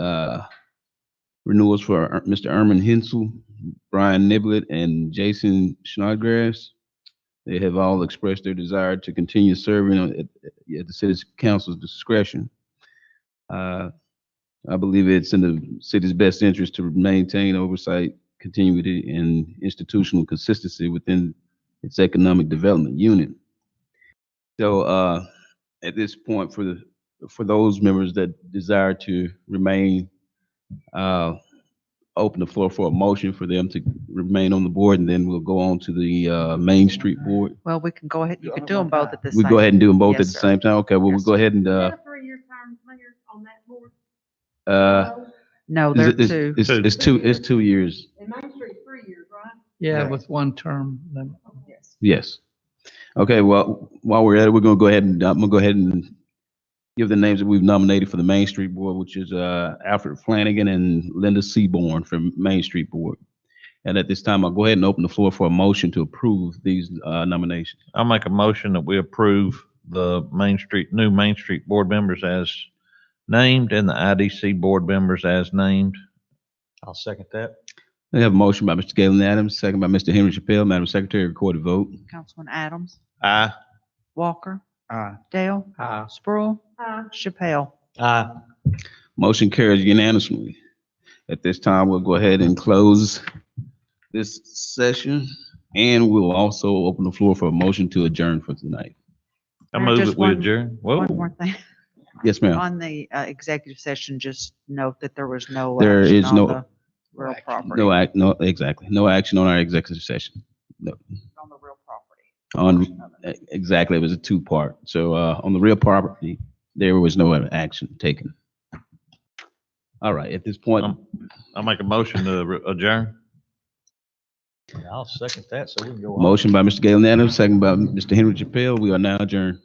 renewals for Mr. Erman Hensel, Brian Niblett, and Jason Snodgrass. They have all expressed their desire to continue serving at the City Council's discretion. I believe it's in the city's best interest to maintain oversight, continuity, and institutional consistency within its economic development unit. So at this point, for those members that desire to remain, open the floor for a motion for them to remain on the board, and then we'll go on to the Main Street Board. Well, we can go ahead, you could do them both at the same. We go ahead and do them both Yes, at the sir. same time? Okay, well, we'll Yes, go ahead and, Is that a 3-year term, Mayor, on that board? No, they're two. It's 2 years. And Main Street, 3 years, right? Yeah, with one term. Yes. Yes. Okay, well, while we're at it, I'm gonna go ahead and give the names that we've nominated for the Main Street Board, which is Alfred Flanagan and Linda Seaborn from Main Street Board. And at this time, I'll go ahead and open the floor for a motion to approve these nominations. I'll make a motion that we approve the new Main Street board members as named and the IDC board members as named. I'll second that. We have a motion by Mr. Galen Adams, second by Mr. Henry Chappelle. Madam Secretary, record the vote. Councilman Adams, Aye. Walker, Aye. Dale, Aye. Sproul, Chappelle. Aye. Motion carries unanimously. At this time, we'll go ahead and close this session, and we'll also open the floor for a motion to adjourn for tonight. I Mayor, move just that we one- adjourn. One Whoa. more thing. Yes, ma'am. On the executive session, just note that there was no There action is on no- the real property. Exactly. No action on our executive session. No. On the real property. Exactly, it was a two-part. So, on the real property, there was no action taken. All right, at this point, I'll make a motion to adjourn. I'll second that, so we can go on. motion by Mr. Galen Adams, second by Mr. Henry Chappelle. We are now adjourned.